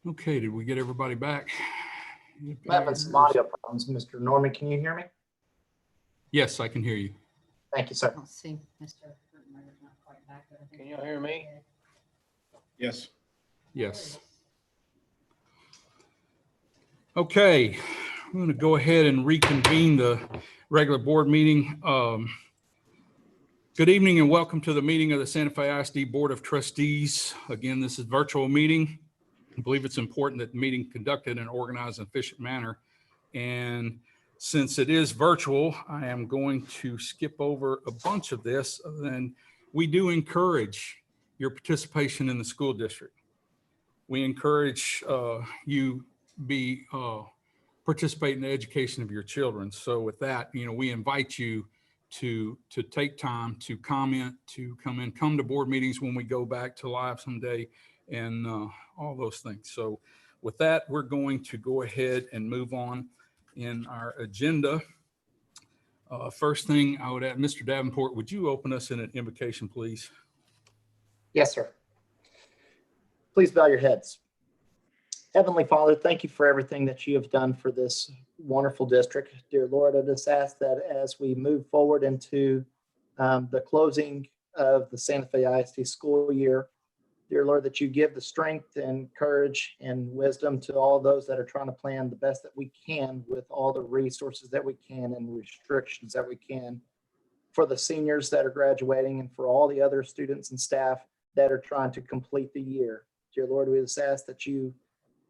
Okay, did we get everybody back? I'm having some audio problems. Mr. Norman, can you hear me? Yes, I can hear you. Thank you, sir. Let's see, Mr. Hurtenberger's not quite back, but I think. Can you hear me? Yes. Yes. Okay, I'm going to go ahead and reconvene the regular board meeting. Good evening and welcome to the meeting of the Santa Fe ISD Board of Trustees. Again, this is a virtual meeting. I believe it's important that the meeting conducted in an organized and efficient manner. And since it is virtual, I am going to skip over a bunch of this. And we do encourage your participation in the school district. We encourage you be participate in the education of your children. So with that, we invite you to take time to comment, to come to board meetings when we go back to live someday, and all those things. So with that, we're going to go ahead and move on in our agenda. First thing I would add, Mr. Davenport, would you open us in an invocation, please? Yes, sir. Please bow your heads. Heavenly Father, thank you for everything that you have done for this wonderful district. Dear Lord, I just ask that as we move forward into the closing of the Santa Fe ISD school year, dear Lord, that you give the strength and courage and wisdom to all those that are trying to plan the best that we can with all the resources that we can and restrictions that we can for the seniors that are graduating and for all the other students and staff that are trying to complete the year. Dear Lord, we just ask that you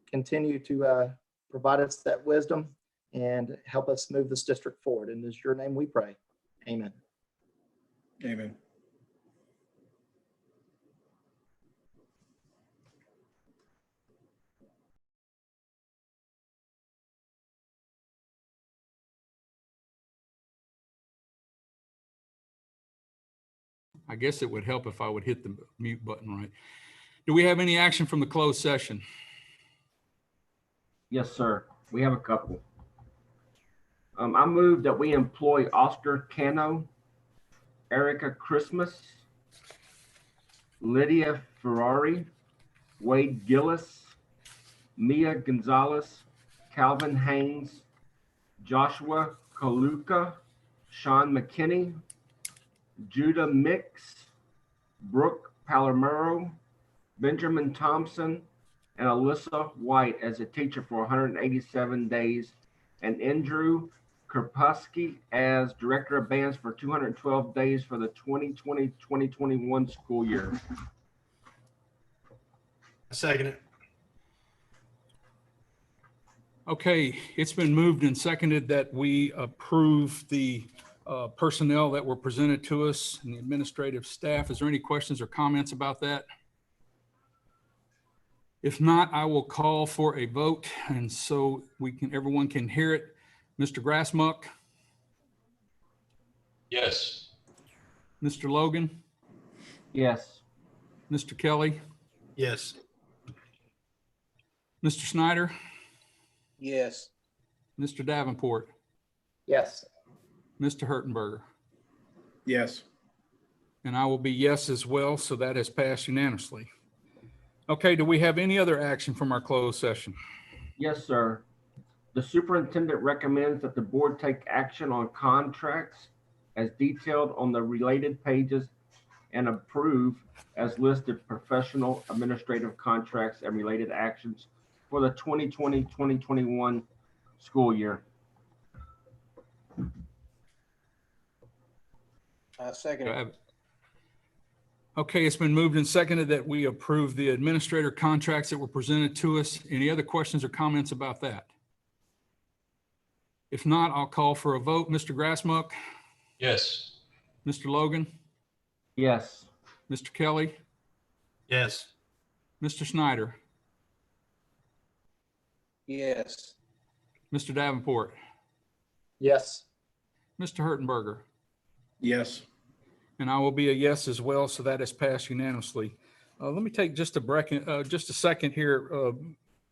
continue to provide us that wisdom and help us move this district forward. And in your name we pray. Amen. Amen. I guess it would help if I would hit the mute button right. Do we have any action from the closed session? Yes, sir. We have a couple. I move that we employ Oscar Cano, Erica Christmas, Lydia Ferrari, Wade Gillis, Mia Gonzalez, Calvin Haynes, Joshua Kaluka, Sean McKinney, Judah Mix, Brooke Palomero, Benjamin Thompson, and Alyssa White as a teacher for 187 days, and Andrew Kerpusky as director of bands for 212 days for the 2020-2021 school year. I second it. Okay, it's been moved and seconded that we approve the personnel that were presented to us and the administrative staff. Is there any questions or comments about that? If not, I will call for a vote, and so everyone can hear it. Mr. Grassmuck? Yes. Mr. Logan? Yes. Mr. Kelly? Yes. Mr. Snyder? Yes. Mr. Davenport? Yes. Mr. Hurtenberger? Yes. And I will be yes as well, so that has passed unanimously. Okay, do we have any other action from our closed session? Yes, sir. The superintendent recommends that the board take action on contracts as detailed on the related pages and approve as listed professional administrative contracts and related actions for the 2020-2021 school year. Second it. Okay, it's been moved and seconded that we approve the administrator contracts that were presented to us. Any other questions or comments about that? If not, I'll call for a vote. Mr. Grassmuck? Yes. Mr. Logan? Yes. Mr. Kelly? Yes. Mr. Snyder? Yes. Mr. Davenport? Yes. Mr. Hurtenberger? Yes. And I will be a yes as well, so that has passed unanimously. Let me take just a second here.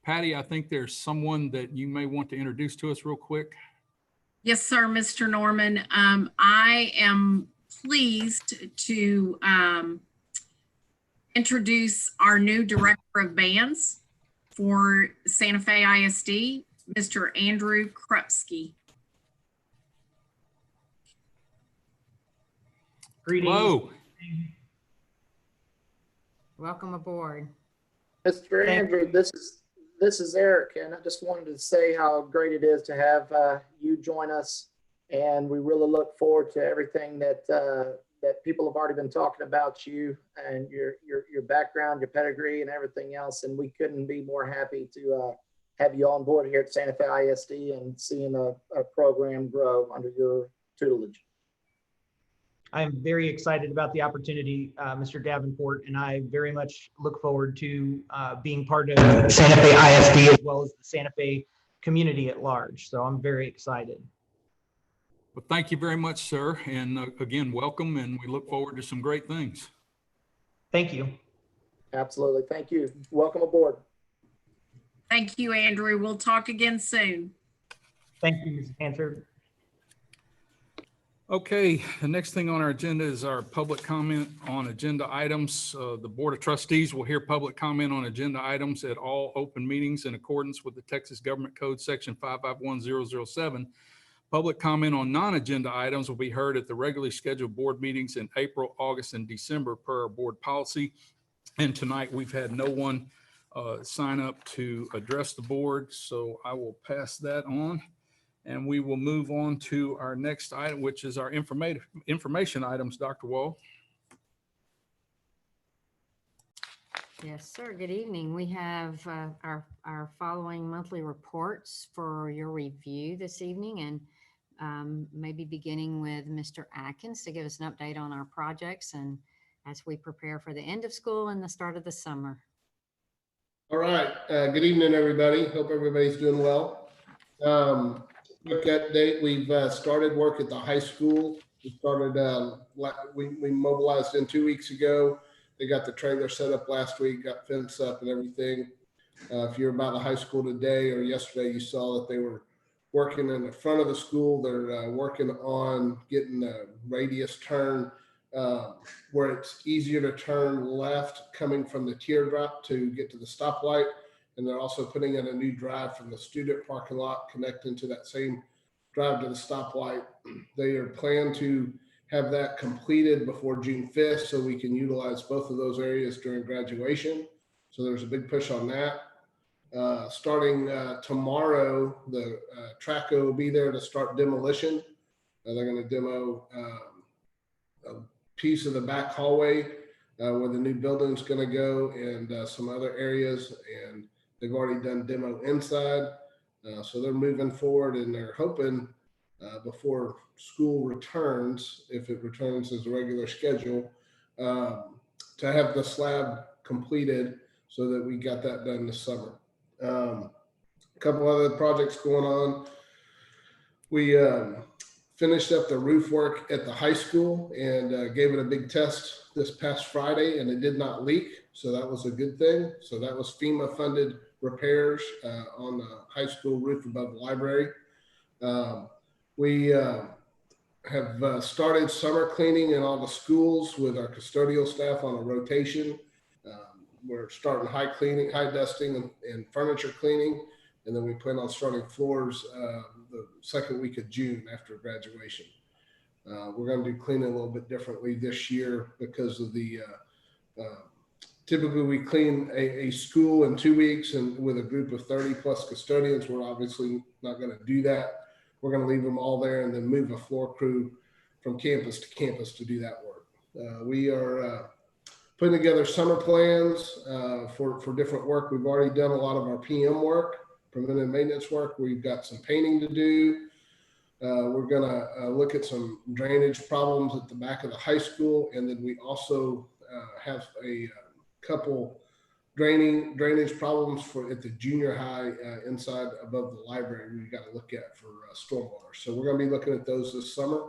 Patty, I think there's someone that you may want to introduce to us real quick. Yes, sir, Mr. Norman. I am pleased to introduce our new director of bands. For Santa Fe ISD, Mr. Andrew Krupski. Greetings. Hello. Welcome aboard. Mr. Thank Andrew, this is Eric, and I just wanted to say how great it is to have you join us, and we really look forward to everything that that people have already been talking about you and your background, your pedigree, and everything else. And we couldn't be more happy to have you on board here at Santa Fe ISD and seeing a program grow under your tutelage. I'm very excited about the opportunity, Mr. Davenport, and I very much look forward to being part of Santa Fe ISD as well as the Santa Fe community at large. So I'm very excited. Well, thank you very much, sir. And again, welcome, and we look forward to some great things. Thank you. Absolutely. Thank you. Welcome aboard. Thank you, Andrew. We'll talk again soon. Thank you, Mrs. Hansard. Okay, the next thing on our agenda is our public comment on agenda items. The Board of Trustees will hear public comment on agenda items at all open meetings in accordance with the Texas Government Code Section 551007. Public comment on non-agenda items will be heard at the regularly scheduled board meetings in April, August, and December per our board policy. And tonight we've had no one sign up to address the board, so I will pass that on. And we will move on to our next item, which is our information items. Dr. Wall. Yes, sir. Good evening. We have our following monthly reports for your review this evening, and maybe beginning with Mr. Atkins to give us an update on our projects and as we prepare for the end of school and the start of the summer. All right. Good evening, everybody. Hope everybody's doing well. Quick update. We've started work at the high school. We started, we mobilized in 2 weeks ago. They got the trailer set up last week, got fence up and everything. If you're about the high school today or yesterday, you saw that they were working in the front of the school. They're working on getting the radius turn where it's easier to turn left coming from the teardrop to get to the stoplight. And they're also putting in a new drive from the student parking lot connecting to that same drive to the stoplight. They are planning to have that completed before June 5th so we can utilize both of those areas during graduation. So there's a big push on that. Starting tomorrow, the TRACO will be there to start demolition. They're going to demo a piece of the back hallway where the new building's going to go and some other areas. And they've already done demo inside. So they're moving forward and they're hoping before school returns, if it returns as a regular schedule, to have the slab completed so that we got that done this summer. A couple other projects going on. We finished up the roof work at the high school and gave it a big test this past Friday, and it did not leak. So that was a good thing. So that was FEMA funded repairs on the high school roof above the library. We have started summer cleaning in all the schools with our custodial staff on a rotation. We're starting high cleaning, high dusting and furniture cleaning. And then we plan on starting floors the second week of June after graduation. We're going to do cleaning a little bit differently this year because of the typically we clean a school in 2 weeks and with a group of 30 plus custodians. We're obviously not going to do that. We're going to leave them all there and then move a floor crew from campus to campus to do that work. We are putting together summer plans for different work. We've already done a lot of our PM work, preventive maintenance work. We've got some painting to do. We're going to look at some drainage problems at the back of the high school. And then we also have a couple drainage problems at the junior high inside above the library we've got to look at for stormwater. So we're going to be looking at those this summer.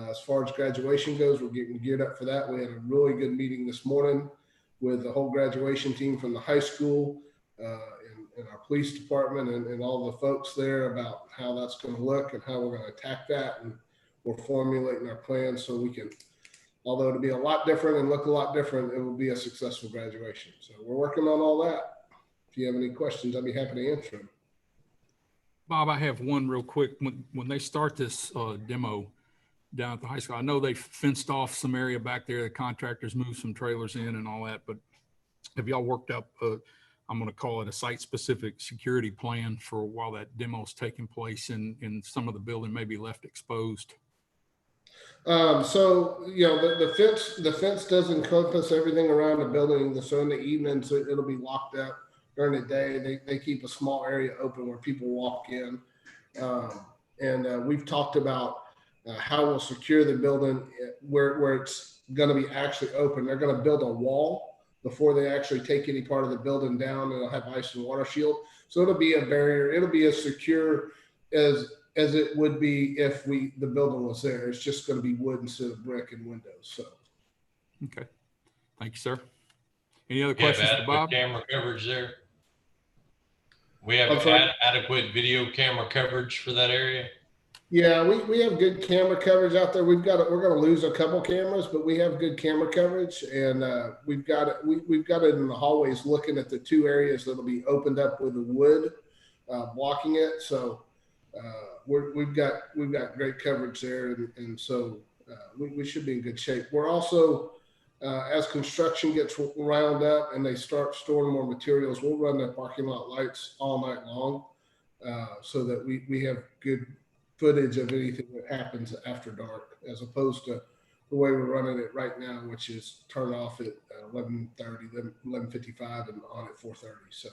As far as graduation goes, we're getting geared up for that. We had a really good meeting this morning with the whole graduation team from the high school and our police department and all the folks there about how that's going to look and how we're going to attack that. And we're formulating our plans so we can, although it'll be a lot different and look a lot different, it will be a successful graduation. So we're working on all that. if you have any questions, I'd be happy to answer them. Bob, I have one real quick. When they start this demo down at the high school, I know they fenced off some area back there. The contractors moved some trailers in and all that, but have y'all worked up, I'm going to call it a site-specific security plan for while that demo is taking place and some of the building may be left exposed? So, you know, the fence does encompass everything around the building. So in the evenings, it'll be locked up. During the day, they keep a small area open where people walk in. And we've talked about how we'll secure the building where it's going to be actually open. They're going to build a wall before they actually take any part of the building down, and it'll have ice and water shield. So it'll be a barrier. It'll be as secure as it would be if the building was there. It's just going to be wood instead of brick and windows. So. Okay. Thank you, sir. Any other questions for Bob? Camera coverage there. We have sorry? adequate video camera coverage for that area. Yeah, we have good camera coverage out there. We're going to lose a couple cameras, but we have good camera coverage, and we've got it in the hallways, looking at the two areas that'll be opened up with the wood blocking it. So we've got great coverage there, and so we should be in good shape. We're also as construction gets wound up and they start storing more materials, we'll run the parking lot lights all night long so that we have good footage of anything that happens after dark, as opposed to the way we're running it right now, which is turn off at 11:30, 11:55 and on at 4:30. So.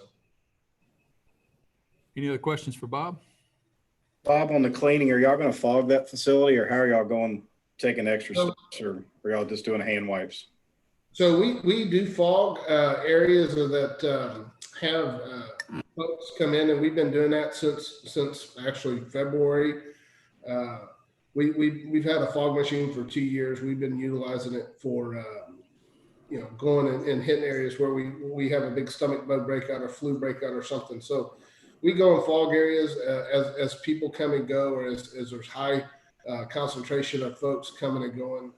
Any other questions for Bob? Bob, on the cleaning, are y'all going to fog that facility, or how are y'all going, taking extra steps, or are y'all just doing hand wipes? So we do fog areas that have folks come in, and we've been doing that since actually February. We've had a fog machine for 2 years. We've been utilizing it for going and hitting areas where we have a big stomach bug breakout or flu breakout or something. So we go in fog areas as people come and go, or as there's high concentration of folks coming and going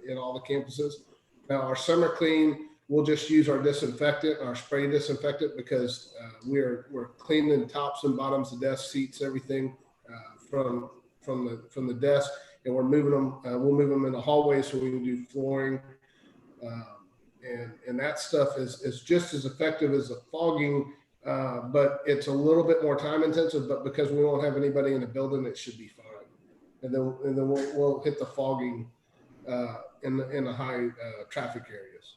in all the campuses. Now, our summer clean, we'll just use our disinfectant, our spray disinfectant, because we're cleaning tops and bottoms of desks, seats, everything from the desk, and we're moving them. We'll move them in the hallway so we can do flooring, and that stuff is just as effective as the fogging, but it's a little bit more time intensive. But because we won't have anybody in the building, it should be fine. And then we'll hit the fogging in the high traffic areas.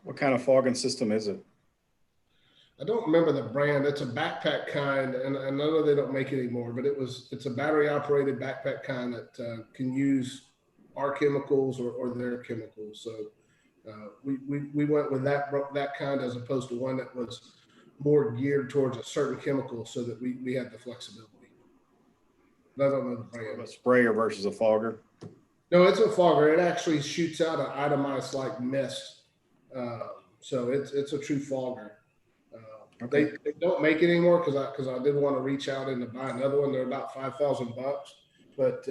What kind of fogging system is it? I don't remember the brand. It's a backpack kind, and I know they don't make it anymore, but it's a battery operated backpack kind that can use our chemicals or their chemicals. So we went with that kind as opposed to one that was more geared towards a certain chemical, so that we had the flexibility. But I don't know the brand. A sprayer versus a fogger? No, it's a fogger. It actually shoots out an itemized like mist. So it's a true fogger. Okay. They don't make it anymore because I did want to reach out and to buy another one. They're about $5,000, but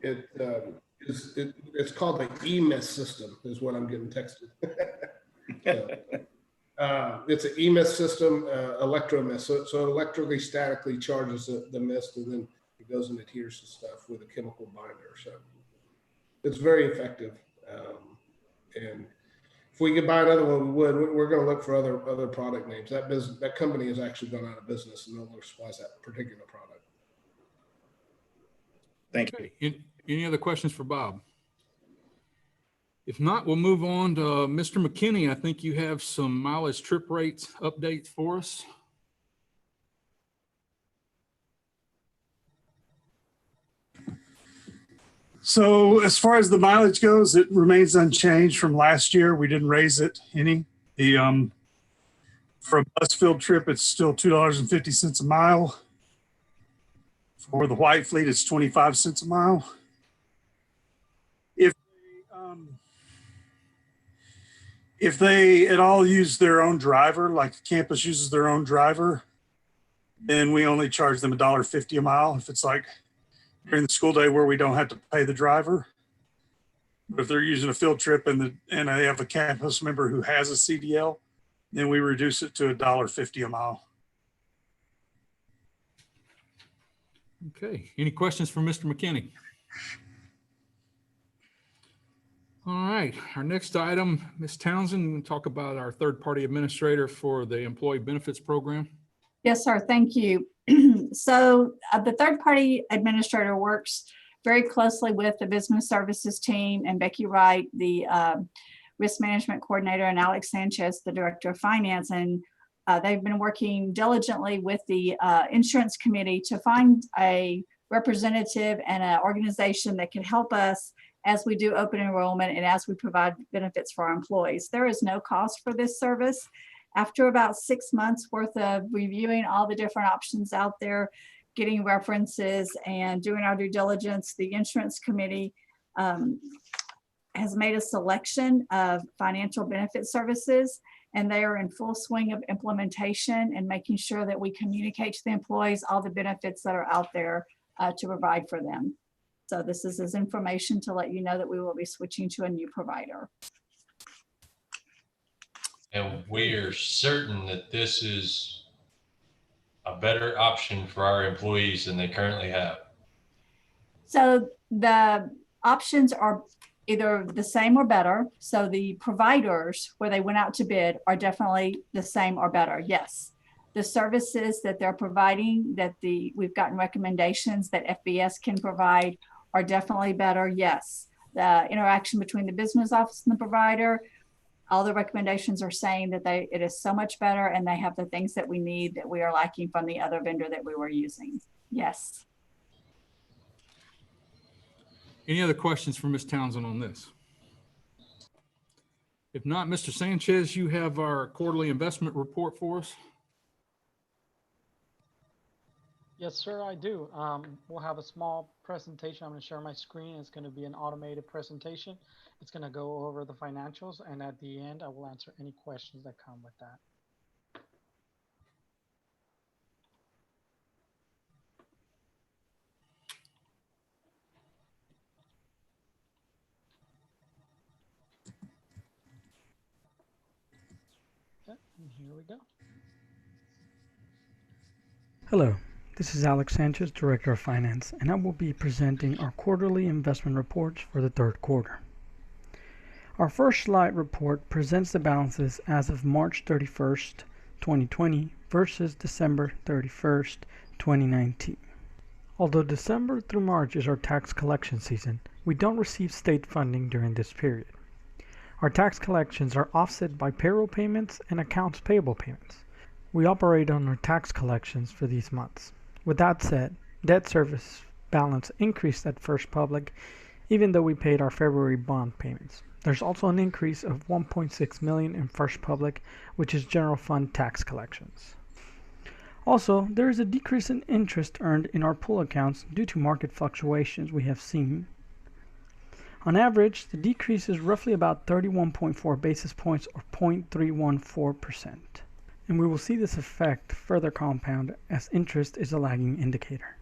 it's called the E-Mist system is what I'm getting texted. It's an E-Mist system, electromist. So it electrically statically charges the mist, and then it goes and adheres to stuff with a chemical binder. So it's very effective. And if we could buy another one, we would. We're going to look for other product names. That company has actually gone out of business and no longer supplies that particular product. Thank you. Okay. Any other questions for Bob? If not, we'll move on to Mr. McKinney. I think you have some mileage trip rates updates for us. So as far as the mileage goes, it remains unchanged from last year. We didn't raise it any. For a bus field trip, it's still $2.50 a mile. For the white fleet, it's 25 cents a mile. If they at all use their own driver, like the campus uses their own driver, then we only charge them $1.50 a mile. If it's like during the school day where we don't have to pay the driver. But if they're using a field trip and they have a campus member who has a CDL, then we reduce it to $1.50 a mile. Okay, any questions for Mr. McKinney? All right, our next item, Ms. Townsend, we'll talk about our third-party administrator for the employee benefits program. Yes, sir. Thank you. So the third-party administrator works very closely with the business services team and Becky Wright, the risk management coordinator, and Alex Sanchez, the director of finance. And they've been working diligently with the insurance committee to find a representative and an organization that can help us as we do open enrollment and as we provide benefits for our employees. There is no cost for this service. After about 6 months worth of reviewing all the different options out there, getting references and doing our due diligence, the insurance committee has made a selection of financial benefit services, and they are in full swing of implementation and making sure that we communicate to the employees all the benefits that are out there to provide for them. So this is as information to let you know that we will be switching to a new provider. And we are certain that this is a better option for our employees than they currently have. So the options are either the same or better. So the providers where they went out to bid are definitely the same or better. Yes. The services that they're providing that we've gotten recommendations that FBS can provide are definitely better. Yes. The interaction between the business office and the provider, all the recommendations are saying that it is so much better and they have the things that we need that we are lacking from the other vendor that we were using. Yes. Any other questions for Ms. Townsend on this? If not, Mr. Sanchez, you have our quarterly investment report for us. Yes, sir, I do. We'll have a small presentation. I'm going to share my screen. It's going to be an automated presentation. It's going to go over the financials, and at the end, I will answer any questions that come with that. Okay, and here we go. Hello, this is Alex Sanchez, Director of Finance, and I will be presenting our quarterly investment reports for the third quarter. Our first slide report presents the balances as of March 31st, 2020 versus December 31st, 2019. Although December through March is our tax collection season, we don't receive state funding during this period. Our tax collections are offset by payroll payments and accounts payable payments. We operate on our tax collections for these months. With that said, debt service balance increased at First Public, even though we paid our February bond payments. There's also an increase of $1.6 million in First Public, which is general fund tax collections. Also, there is a decrease in interest earned in our pool accounts due to market fluctuations we have seen. On average, the decrease is roughly about 31.4 basis points or 0.314%. And we will see this effect further compound as interest is a lagging indicator.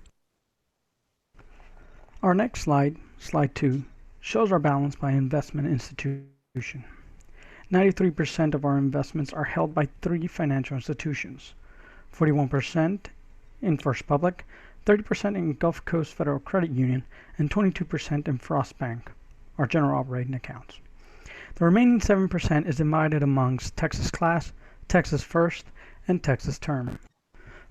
Our next slide, slide 2, shows our balance by investment institution. 93% of our investments are held by 3 financial institutions, 41% in First Public, 30% in Gulf Coast Federal Credit Union, and 22% in Frost Bank, our general operating accounts. The remaining 7% is divided amongst Texas Class, Texas First, and Texas Term.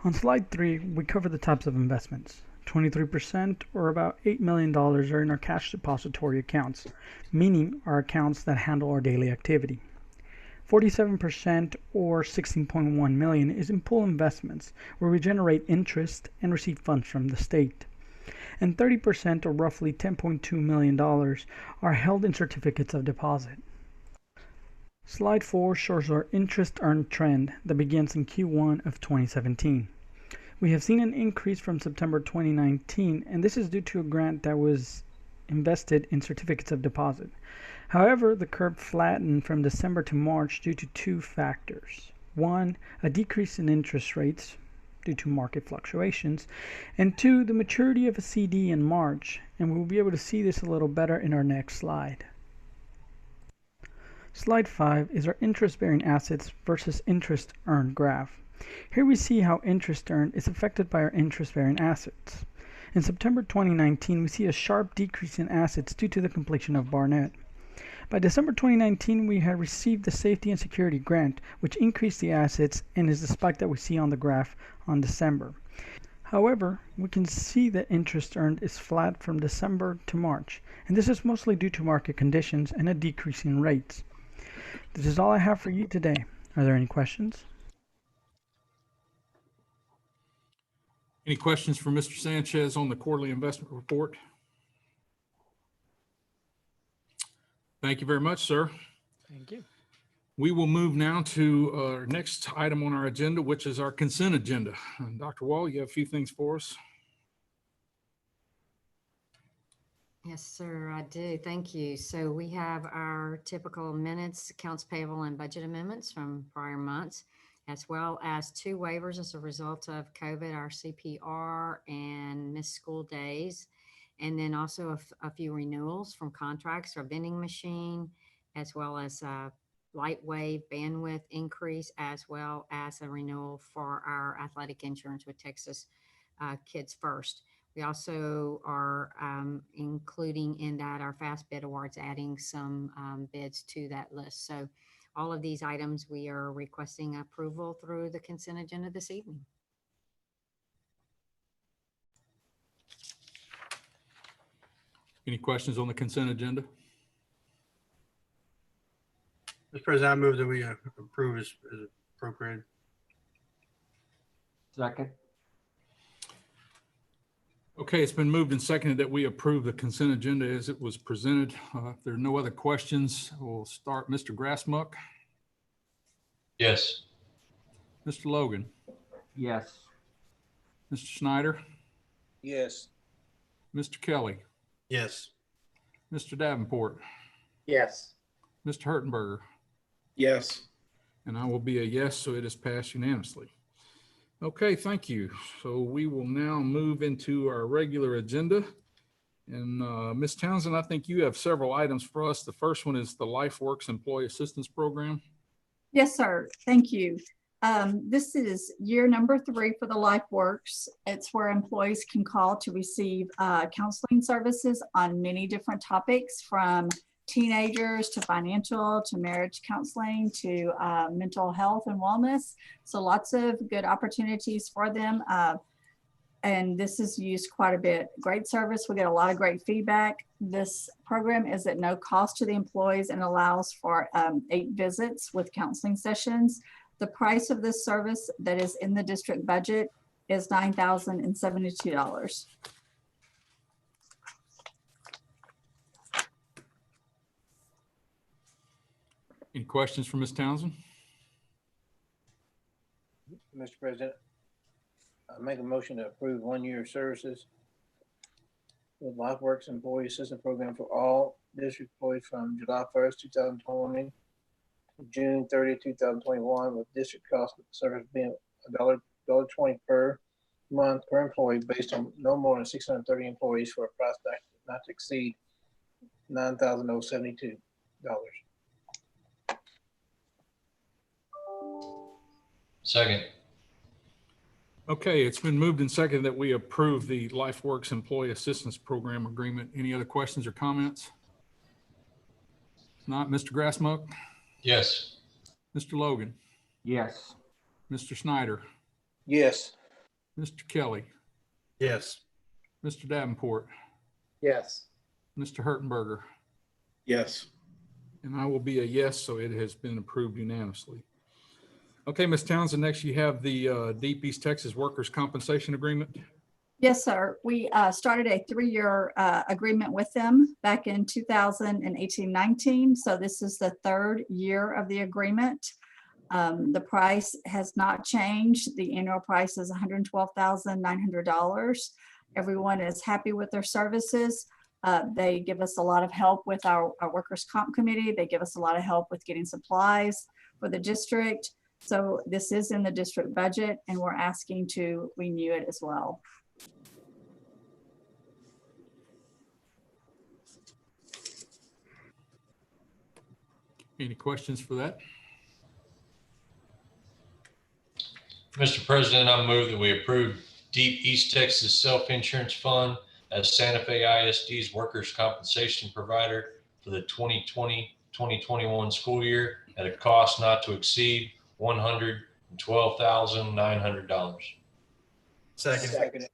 On slide 3, we cover the types of investments. 23% or about $8 million are in our cash depository accounts, meaning our accounts that handle our daily activity. 47% or $16.1 million is in pool investments where we generate interest and receive funds from the state. And 30% or roughly $10.2 million are held in certificates of deposit. Slide 4 shows our interest earned trend that begins in Q1 of 2017. We have seen an increase from September 2019, and this is due to a grant that was invested in certificates of deposit. However, the curve flattened from December to March due to 2 factors. 1, a decrease in interest rates due to market fluctuations, and 2, the maturity of a CD in March, and we'll be able to see this a little better in our next slide. Slide 5 is our interest-bearing assets versus interest earned graph. Here we see how interest earned is affected by our interest-bearing assets. In September 2019, we see a sharp decrease in assets due to the completion of Barnett. By December 2019, we had received the Safety and Security Grant, which increased the assets and is the spike that we see on the graph on December. However, we can see that interest earned is flat from December to March, and this is mostly due to market conditions and a decrease in rates. This is all I have for you today. Are there any questions? Any questions for Mr. Sanchez on the quarterly investment report? Thank you very much, sir. Thank you. We will move now to our next item on our agenda, which is our consent agenda. Dr. Wall, you have a few things for us. Yes, sir, I do. Thank you. So we have our typical minutes, accounts payable and budget amendments from prior months, as well as 2 waivers as a result of COVID, our CPR and missed school days. And then also a few renewals from contracts, our vending machine, as well as a light wave bandwidth increase, as well as a renewal for our athletic insurance with Texas Kids First. We also are including in that our fast bid awards, adding some bids to that list. So all of these items we are requesting approval through the consent agenda this evening. Any questions on the consent agenda? Mr. President, I move that we approve as appropriate. Second. Okay, it's been moved and seconded that we approve the consent agenda as it was presented. If there are no other questions, we'll start. Mr. Grassmuck? Yes. Mr. Logan? Yes. Mr. Schneider? Yes. Mr. Kelly? Yes. Mr. Davenport? Yes. Mr. Hertenberger? Yes. And I will be a yes, so it is passed unanimously. Okay, thank you. So we will now move into our regular agenda. And Ms. Townsend, I think you have several items for us. The first one is the LifeWorks Employee Assistance Program. Yes, sir. Thank you. This is year number 3 for the LifeWorks. It's where employees can call to receive counseling services on many different topics, from teenagers to financial to marriage counseling to mental health and wellness. So lots of good opportunities for them. And this is used quite a bit. Great service. We get a lot of great feedback. This program is at no cost to the employees and allows for 8 visits with counseling sessions. The price of this service that is in the district budget is $9,072. Any questions for Ms. Townsend? Mr. President, I make a motion to approve 1 year of services with LifeWorks Employee Assistance Program for all district employees from July 1st, 2020 to June 30th, 2021, with district cost of service being $1.20 per month per employee based on no more than 630 employees for a price not to exceed $9,072. Second. Okay, it's been moved and seconded that we approve the LifeWorks Employee Assistance Program agreement. Any other questions or comments? If not, Mr. Grassmuck? Yes. Mr. Logan? Yes. Mr. Schneider? Yes. Mr. Kelly? Yes. Mr. Davenport? Yes. Mr. Hertenberger? Yes. And I will be a yes, so it has been approved unanimously. Okay, Ms. Townsend, next you have the Deep East Texas Workers' Compensation Agreement. Yes, sir. We started a 3-year agreement with them back in 2018-19. So this is the 3rd year of the agreement. The price has not changed. The annual price is $112,900. Everyone is happy with their services. They give us a lot of help with our workers' comp committee. They give us a lot of help with getting supplies for the district. So this is in the district budget, and we're asking to renew it as well. Any questions for that? Mr. President, I move that we approve Deep East Texas Self-Insurance Fund as Santa Fe ISD's workers' compensation provider for the 2020-2021 school year at a cost not to exceed $112,900. Second.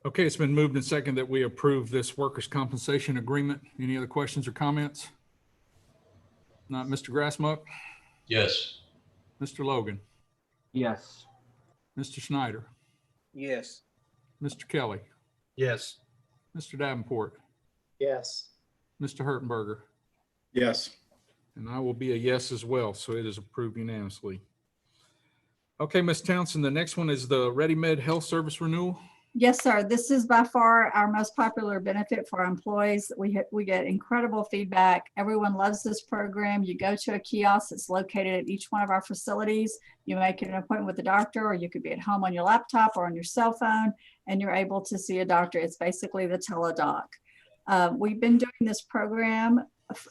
Okay, it's been moved and second that we approve this workers' compensation agreement. Any other questions or comments? Not Mr. Grassmuck, Yes. Mr. Logan, Yes. Mr. Snyder, Yes. Mr. Kelly, Yes. Mr. Davenport, Yes. Mr. Hertenberger, Yes. and I will be a yes as well, so it is approved unanimously. Okay, Ms. Townsend, the next one is the Ready Med Health Service renewal. Yes, sir. This is by far our most popular benefit for our employees. We get incredible feedback. Everyone loves this program. You go to a kiosk that's located at each one of our facilities. You make an appointment with the doctor, or you could be at home on your laptop or on your cell phone, and you're able to see a doctor. It's basically the teledoc. We've been doing this program,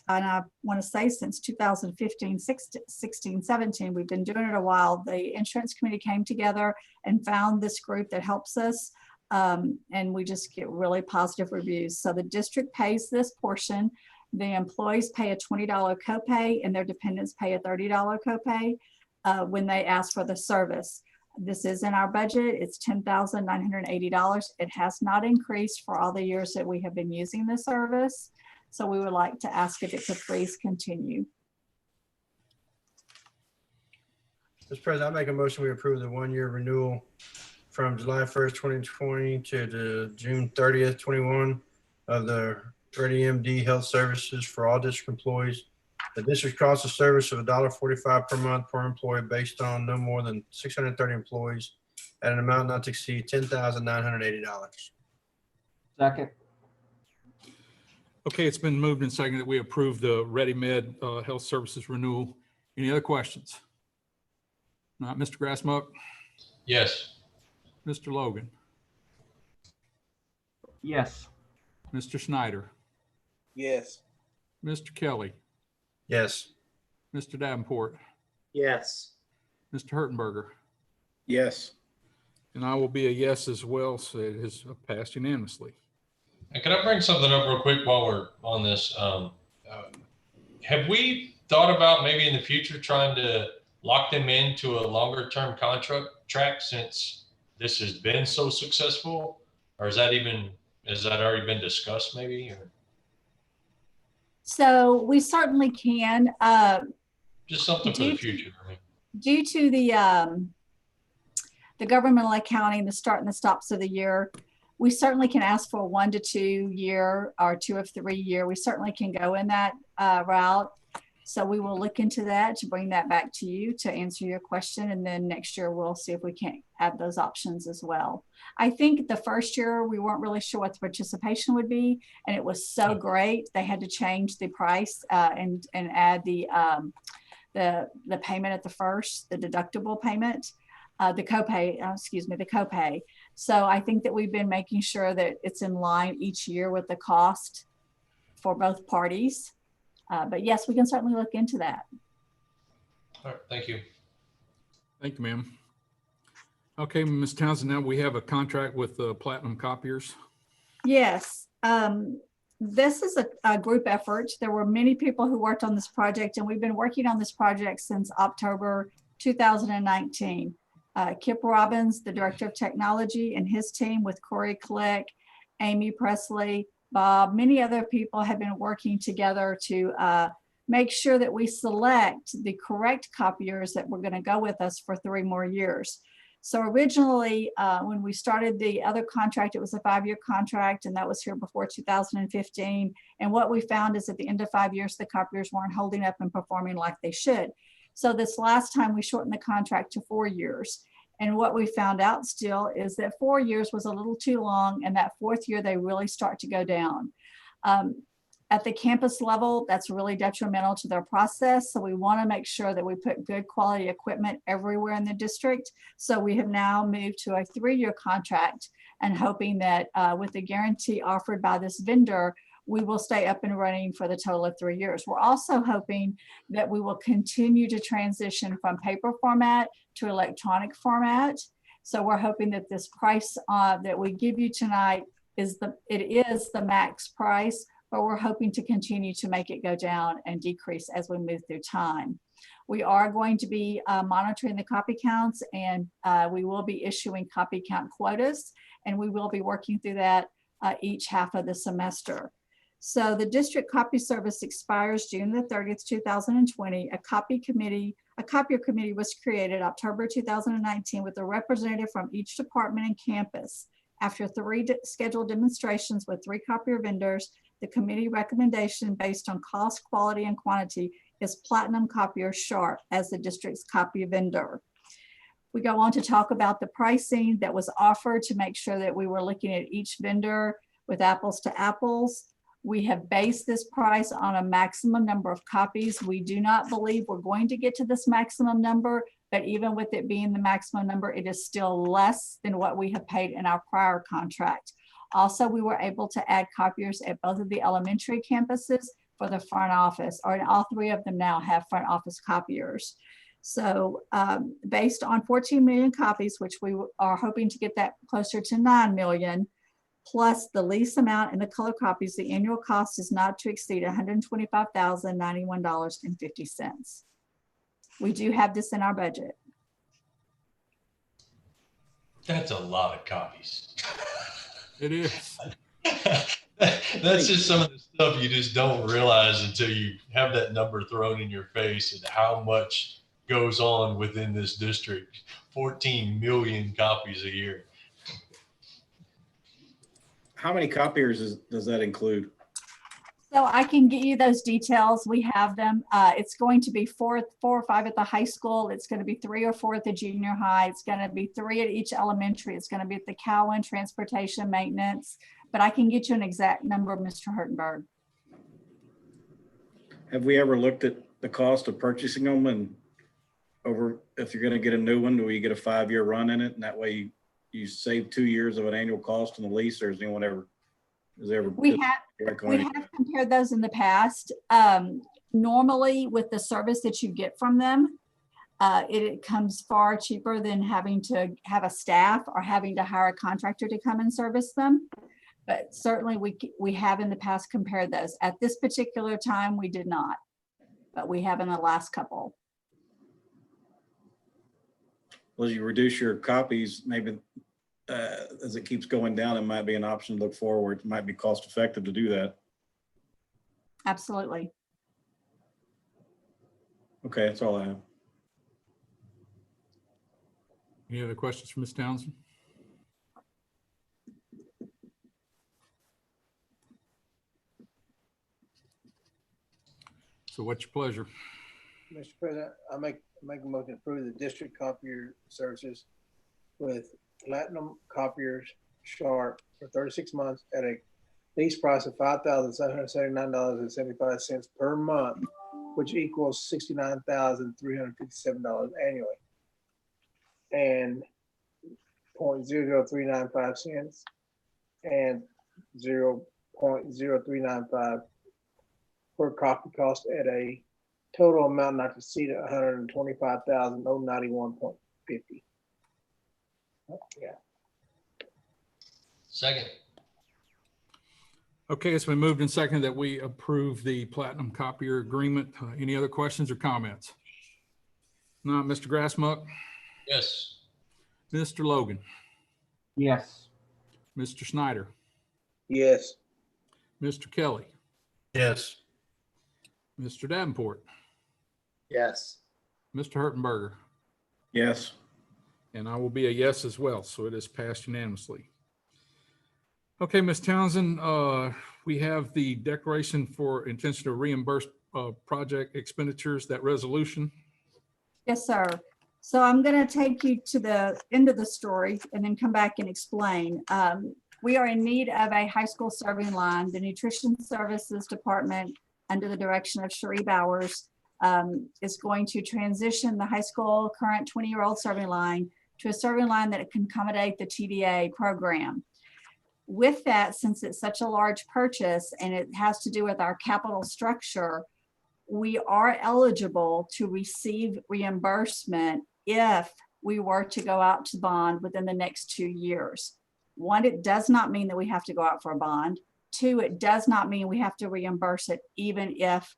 and I want to say since 2015, 16, 17, we've been doing it a while. The insurance committee came together and found this group that helps us. And we just get really positive reviews. So the district pays this portion. The employees pay a $20 copay, and their dependents pay a $30 copay when they ask for the service. This is in our budget. It's $10,980. It has not increased for all the years that we have been using the service. So we would like to ask if it could please continue. Mr. President, I make a motion we approve the 1-year renewal from July 1st, 2020 to the June 30th, 21 of the Ready MD Health Services for all district employees. The district cost of service of $1.45 per month per employee based on no more than 630 employees at an amount not to exceed $10,980. Second. Okay, it's been moved and seconded that we approve the Ready Med Health Services renewal. Any other questions? Not Mr. Grassmuck, Yes. Mr. Logan, Yes. Mr. Snyder, Yes. Mr. Kelly, Yes. Mr. Davenport, Yes. Mr. Hertenberger, Yes. and I will be a yes as well, so it has passed unanimously. And can I bring something up real quick while we're on this? Have we thought about maybe in the future trying to lock them into a longer term contract since this has been so successful? Or has that already been discussed maybe? Or? So we certainly can. Just something for the future. I mean. Due to the governmental accounting, the start and the stops of the year, we certainly can ask for a 1 to 2 year or 2 of 3 year. We certainly can go in that route. So we will look into that to bring that back to you to answer your question. And then next year, we'll see if we can add those options as well. I think the first year, we weren't really sure what the participation would be. And it was so great. They had to change the price and add the payment at the first, the deductible payment, the copay. So I think that we've been making sure that it's in line each year with the cost for both parties. But yes, we can certainly look into that. All right, thank you. Thank you, ma'am. Okay, Ms. Townsend, now we have a contract with Platinum Copiers. Yes, this is a group effort. There were many people who worked on this project, and we've been working on this project since October 2019. Kip Robbins, the Director of Technology, and his team with Corey Click, Amy Presley, Bob, many other people have been working together to make sure that we select the correct copiers that were going to go with us for 3 more years. So originally, when we started the other contract, it was a 5-year contract, and that was here before 2015. And what we found is at the end of 5 years, the copiers weren't holding up and performing like they should. So this last time we shortened the contract to 4 years. And what we found out still is that 4 years was a little too long, and that 4th year, they really start to go down. At the campus level, that's really detrimental to their process. So we want to make sure that we put good quality equipment everywhere in the district. So we have now moved to a 3-year contract and hoping that with the guarantee offered by this vendor, we will stay up and running for the total of 3 years. We're also hoping that we will continue to transition from paper format to electronic format. So we're hoping that this price that we give you tonight is the max price, but we're hoping to continue to make it go down and decrease as we move through time. We are going to be monitoring the copy counts, and we will be issuing copy count quotas, and we will be working through that each half of the semester. So the district copy service expires June the 30th, 2020. A copier committee was created October 2019 with a representative from each department and campus. After 3 scheduled demonstrations with 3 copier vendors, the committee recommendation based on cost, quality, and quantity is Platinum Copier Sharp as the district's copy vendor. We go on to talk about the pricing that was offered to make sure that we were looking at each vendor with apples to apples. We have based this price on a maximum number of copies. We do not believe we're going to get to this maximum number, but even with it being the maximum number, it is still less than what we have paid in our prior contract. Also, we were able to add copiers at both of the elementary campuses for the front office, or all 3 of them now have front office copiers. So based on 14 million copies, which we are hoping to get that closer to 9 million, plus the lease amount and the color copies, the annual cost is not to exceed $125,091.50. We do have this in our budget. That's a lot of copies. It is. That's just some of the stuff you just don't realize until you have that number thrown in your face and how much goes on within this district. 14 million copies a year. How many copiers does that include? So I can get you those details. We have them. It's going to be 4 or 5 at the high school. It's going to be 3 or 4 at the junior high. It's going to be 3 at each elementary. It's going to be at the Cowan, transportation, maintenance. But I can get you an exact number, Mr. Hurtenberg. Have we ever looked at the cost of purchasing them, and over, if you're going to get a new one, do we get a 5-year run in it? And that way you save 2 years of an annual cost on the lease, or has anyone ever, We have compared those in the past. Normally with the service that you get from them, it comes far cheaper than having to have a staff or having to hire a contractor to come and service them. But certainly we have in the past compared those. At this particular time, we did not, but we have in the last couple. Well, as you reduce your copies, maybe as it keeps going down, it might be an option to look forward. It might be cost effective to do that. Absolutely. Okay, that's all I have. Any other questions for Ms. Townsend? So what's your pleasure? Mr. President, I make a motion to approve the district copier services with Platinum Copiers Sharp for 36 months at a lease price of $5,779.75 per month, which equals $69,357 annually, and 0.00395 cents and 0.0395 per copy cost at a total amount not to exceed $125,091.50. Yeah. Second. Okay, it's been moved and seconded that we approve the Platinum Copier Agreement. Any other questions or comments? Not Mr. Grassmuck? Yes. Mr. Logan? Yes. Mr. Snyder? Yes. Mr. Kelly? Yes. Mr. Davenport? Yes. Mr. Hurtenberger? Yes. And I will be a yes as well, so it is passed unanimously. Okay, Ms. Townsend, we have the declaration for intention to reimburse project expenditures, that resolution. Yes, sir. So I'm going to take you to the end of the story and then come back and explain. We are in need of a high school serving line. The Nutrition Services Department, under the direction of Cherie Bowers, is going to transition the high school current 20-year-old serving line to a serving line that can accommodate the TDA program. With that, since it's such a large purchase and it has to do with our capital structure, we are eligible to receive reimbursement if we were to go out to bond within the next 2 years. One, it does not mean that we have to go out for a bond. Two, it does not mean we have to reimburse it even if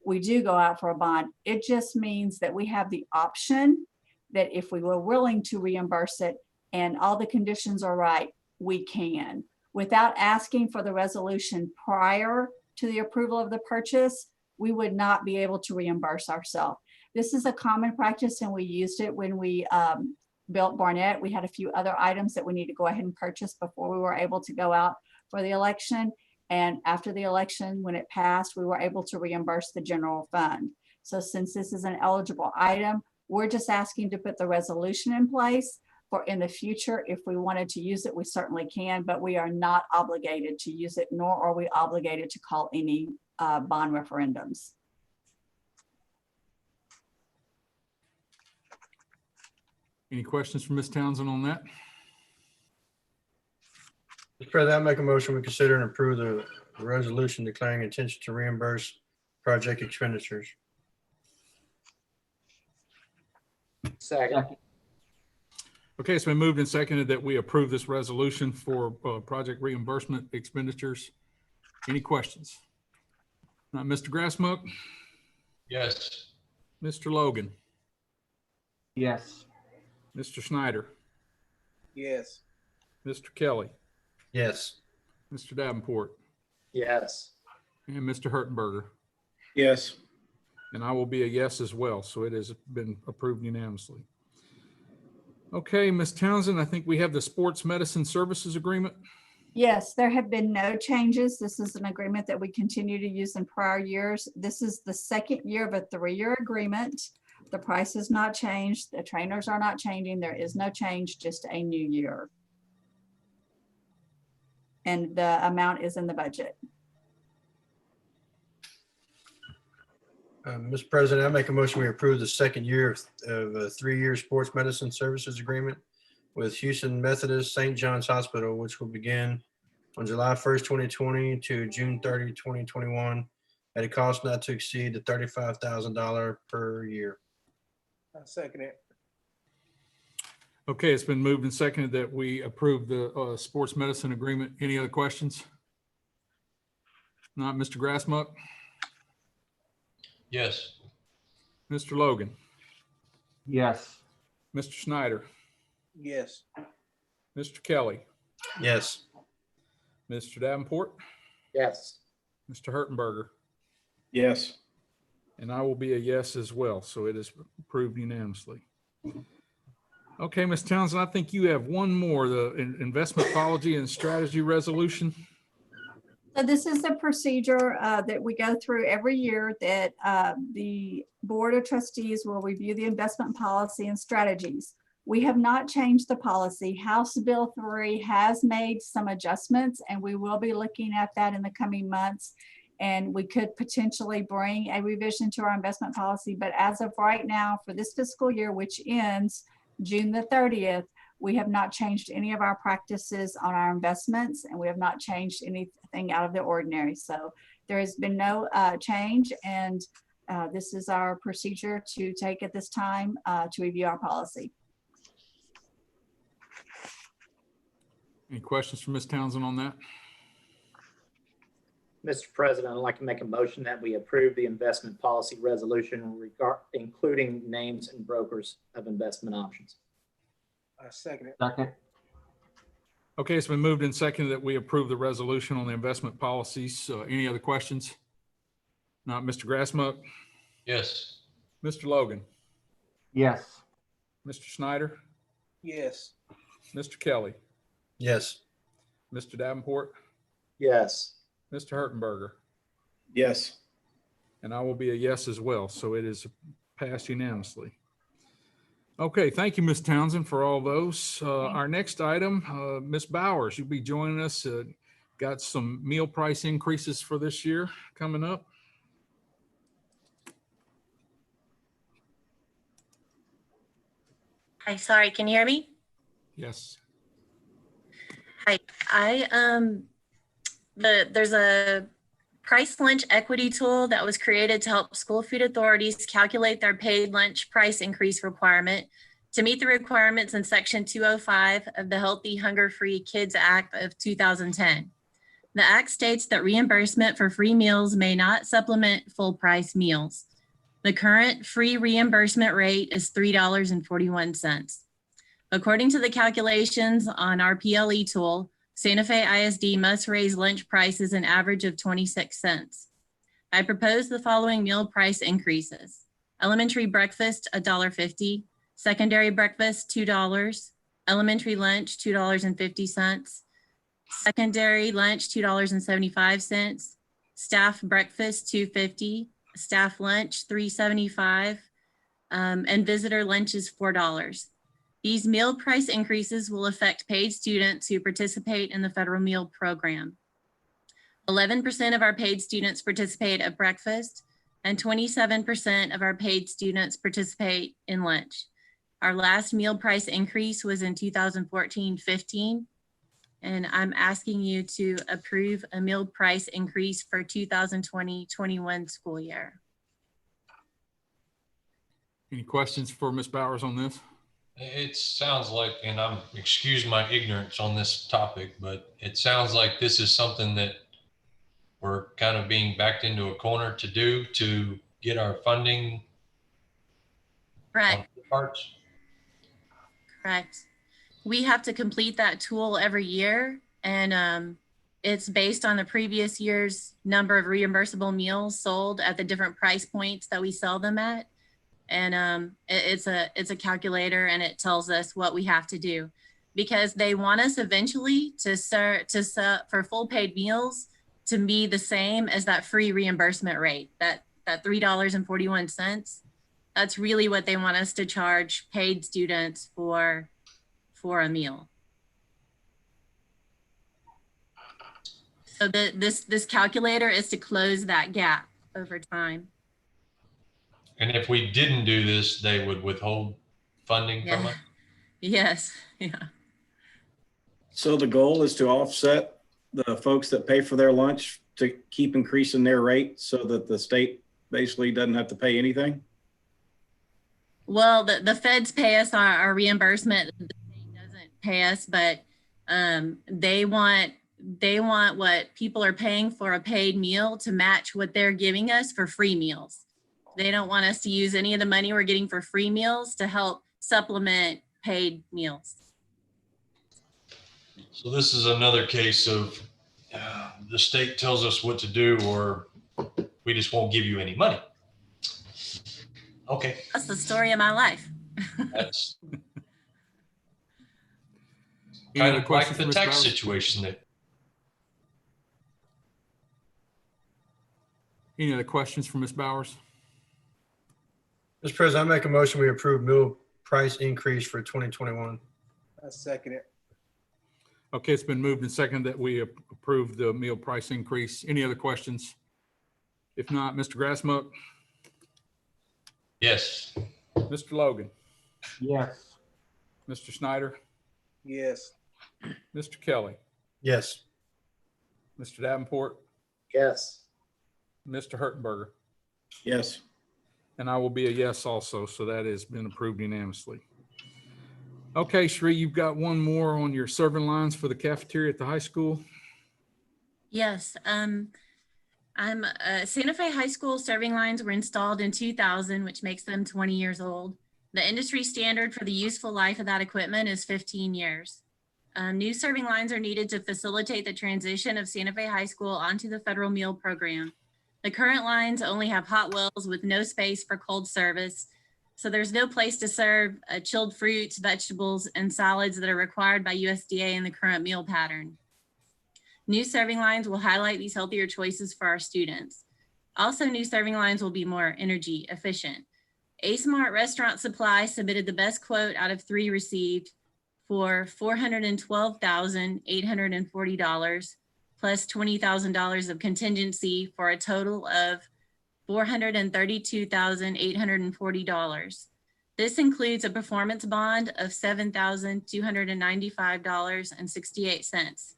we do go out for a bond. It just means that we have the option that if we were willing to reimburse it and all the conditions are right, we can. Without asking for the resolution prior to the approval of the purchase, we would not be able to reimburse ourselves. This is a common practice and we used it when we built Barnett. We had a few other items that we need to go ahead and purchase before we were able to go out for the election. And after the election, when it passed, we were able to reimburse the general fund. So since this is an eligible item, we're just asking to put the resolution in place for in the future. If we wanted to use it, we certainly can, but we are not obligated to use it, nor are we obligated to call any bond referendums. Any questions from Ms. Townsend on that? Mr. President, I make a motion we consider and approve the resolution declaring intention to reimburse project expenditures. Second. Okay, it's been moved and seconded that we approve this resolution for project reimbursement expenditures. Any questions? Mr. Grassmuck, Yes. Mr. Logan, Yes. Mr. Snyder, Yes. Mr. Kelly, Yes. Mr. Davenport, Yes. and Mr. Hertenberger. Yes. And I will be a yes as well. So it has been approved unanimously. Okay, Ms. Townsend, I think we have the Sports Medicine Services Agreement. Yes, there have been no changes. This is an agreement that we continue to use in prior years. This is the second year of a 3-year agreement. The price has not changed. The trainers are not changing. There is no change, just a new year. And the amount is in the budget. Mr. President, I make a motion we approve the second year of a 3-year sports medicine services agreement with Houston Methodist St. John's Hospital, which will begin on July 1st, 2020 to June 30, 2021, at a cost not to exceed the $35,000 per year. I second it. Okay, it's been moved and seconded that we approve the sports medicine agreement. Any other questions? Not Mr. Grassmuck, Yes. Mr. Logan, Yes. Mr. Snyder, Yes. Mr. Kelly, Yes. Mr. Davenport, Yes. Mr. Hertenberger, Yes. and I will be a yes as well. So it is approved unanimously. Okay, Ms. Townsend, I think you have one more, the investment policy and strategy resolution. So this is the procedure that we go through every year that the Board of Trustees will review the investment policy and strategies. We have not changed the policy. House Bill 3 has made some adjustments, and we will be looking at that in the coming months. And we could potentially bring a revision to our investment policy. But as of right now, for this fiscal year, which ends June the 30th, we have not changed any of our practices on our investments, and we have not changed anything out of the ordinary. So there has been no change, and this is our procedure to take at this time to review our policy. Any questions for Ms. Townsend on that? Mr. President, I'd like to make a motion that we approve the investment policy resolution including names and brokers of investment options. I second it. Second. Okay, it's been moved and seconded that we approve the resolution on the investment policies. Any other questions? Not Mr. Grassmuck, Yes. Mr. Logan, Yes. Mr. Snyder, Yes. Mr. Kelly, Yes. Mr. Davenport, Yes. Mr. Hertenberger, Yes. and I will be a yes as well. So it is passed unanimously. Okay, thank you, Ms. Townsend, for all those. Our next item, Ms. Bowers, you'll be joining us. Got some meal price increases for this year coming up. Hi, sorry, can you hear me? Yes. There's a price lunch equity tool that was created to help school food authorities calculate their paid lunch price increase requirement to meet the requirements in Section 205 of the Healthy Hunger Free Kids Act of 2010. The act states that reimbursement for free meals may not supplement full price meals. The current free reimbursement rate is $3.41. According to the calculations on our PLE tool, Santa Fe ISD must raise lunch prices an average of 26 cents. I propose the following meal price increases. Elementary breakfast, $1.50. Secondary breakfast, $2. Elementary lunch, $2.50. Secondary lunch, $2.75. Staff breakfast, $2.50. Staff lunch, $3.75. And visitor lunch is $4. These meal price increases will affect paid students who participate in the federal meal program. 11% of our paid students participate at breakfast, and 27% of our paid students participate in lunch. Our last meal price increase was in 2014-15, and I'm asking you to approve a meal price increase for 2020-21 school year. Any questions for Ms. Bowers on this? It sounds like, and excuse my ignorance on this topic, but it sounds like this is something that we're kind of being backed into a corner to do to get our funding. Right. On parts. Correct. We have to complete that tool every year, and it's based on the previous year's number of reimbursable meals sold at the different price points that we sell them at. And it's a calculator, and it tells us what we have to do, because they want us eventually to start for full paid meals to be the same as that free reimbursement rate, that $3.41. That's really what they want us to charge paid students for a meal. So this calculator is to close that gap over time. And if we didn't do this, they would withhold funding from us? Yes, yeah. So the goal is to offset the folks that pay for their lunch to keep increasing their rate so that the state basically doesn't have to pay anything? Well, the feds pay us our reimbursement. The state doesn't pay us, but they want what people are paying for a paid meal to match what they're giving us for free meals. They don't want us to use any of the money we're getting for free meals to help supplement paid meals. So this is another case of the state tells us what to do, or we just won't give you any money. Okay. That's the story of my life. That's Any kind other of like questions the for Ms. tax Bowers? situation that Any other questions for Ms. Bowers? Mr. President, I make a motion we approve meal price increase for 2021. I second it. Okay, it's been moved and seconded that we approve the meal price increase. Any other questions? If not, Mr. Grassmuck, yes. Mr. Logan, Yes. Mr. Snyder, Yes. Mr. Kelly, Yes. Mr. Davenport, Yes. Mr. Hertenberger, Yes. and I will be a yes also, so that has been approved unanimously. Okay, Sheree, you've got one more on your serving lines for the cafeteria at the high school. Yes, Santa Fe High School serving lines were installed in 2000, which makes them 20 years old. The industry standard for the useful life of that equipment is 15 years. New serving lines are needed to facilitate the transition of Santa Fe High School onto the federal meal program. The current lines only have hot wells with no space for cold service, so there's no place to serve chilled fruits, vegetables, and salads that are required by USDA in the current meal pattern. New serving lines will highlight these healthier choices for our students. Also, new serving lines will be more energy efficient. A Smart Restaurant Supply submitted the best quote out of 3 received for $412,840 plus $20,000 of contingency for a total of $432,840. This includes a performance bond of $7,295.68.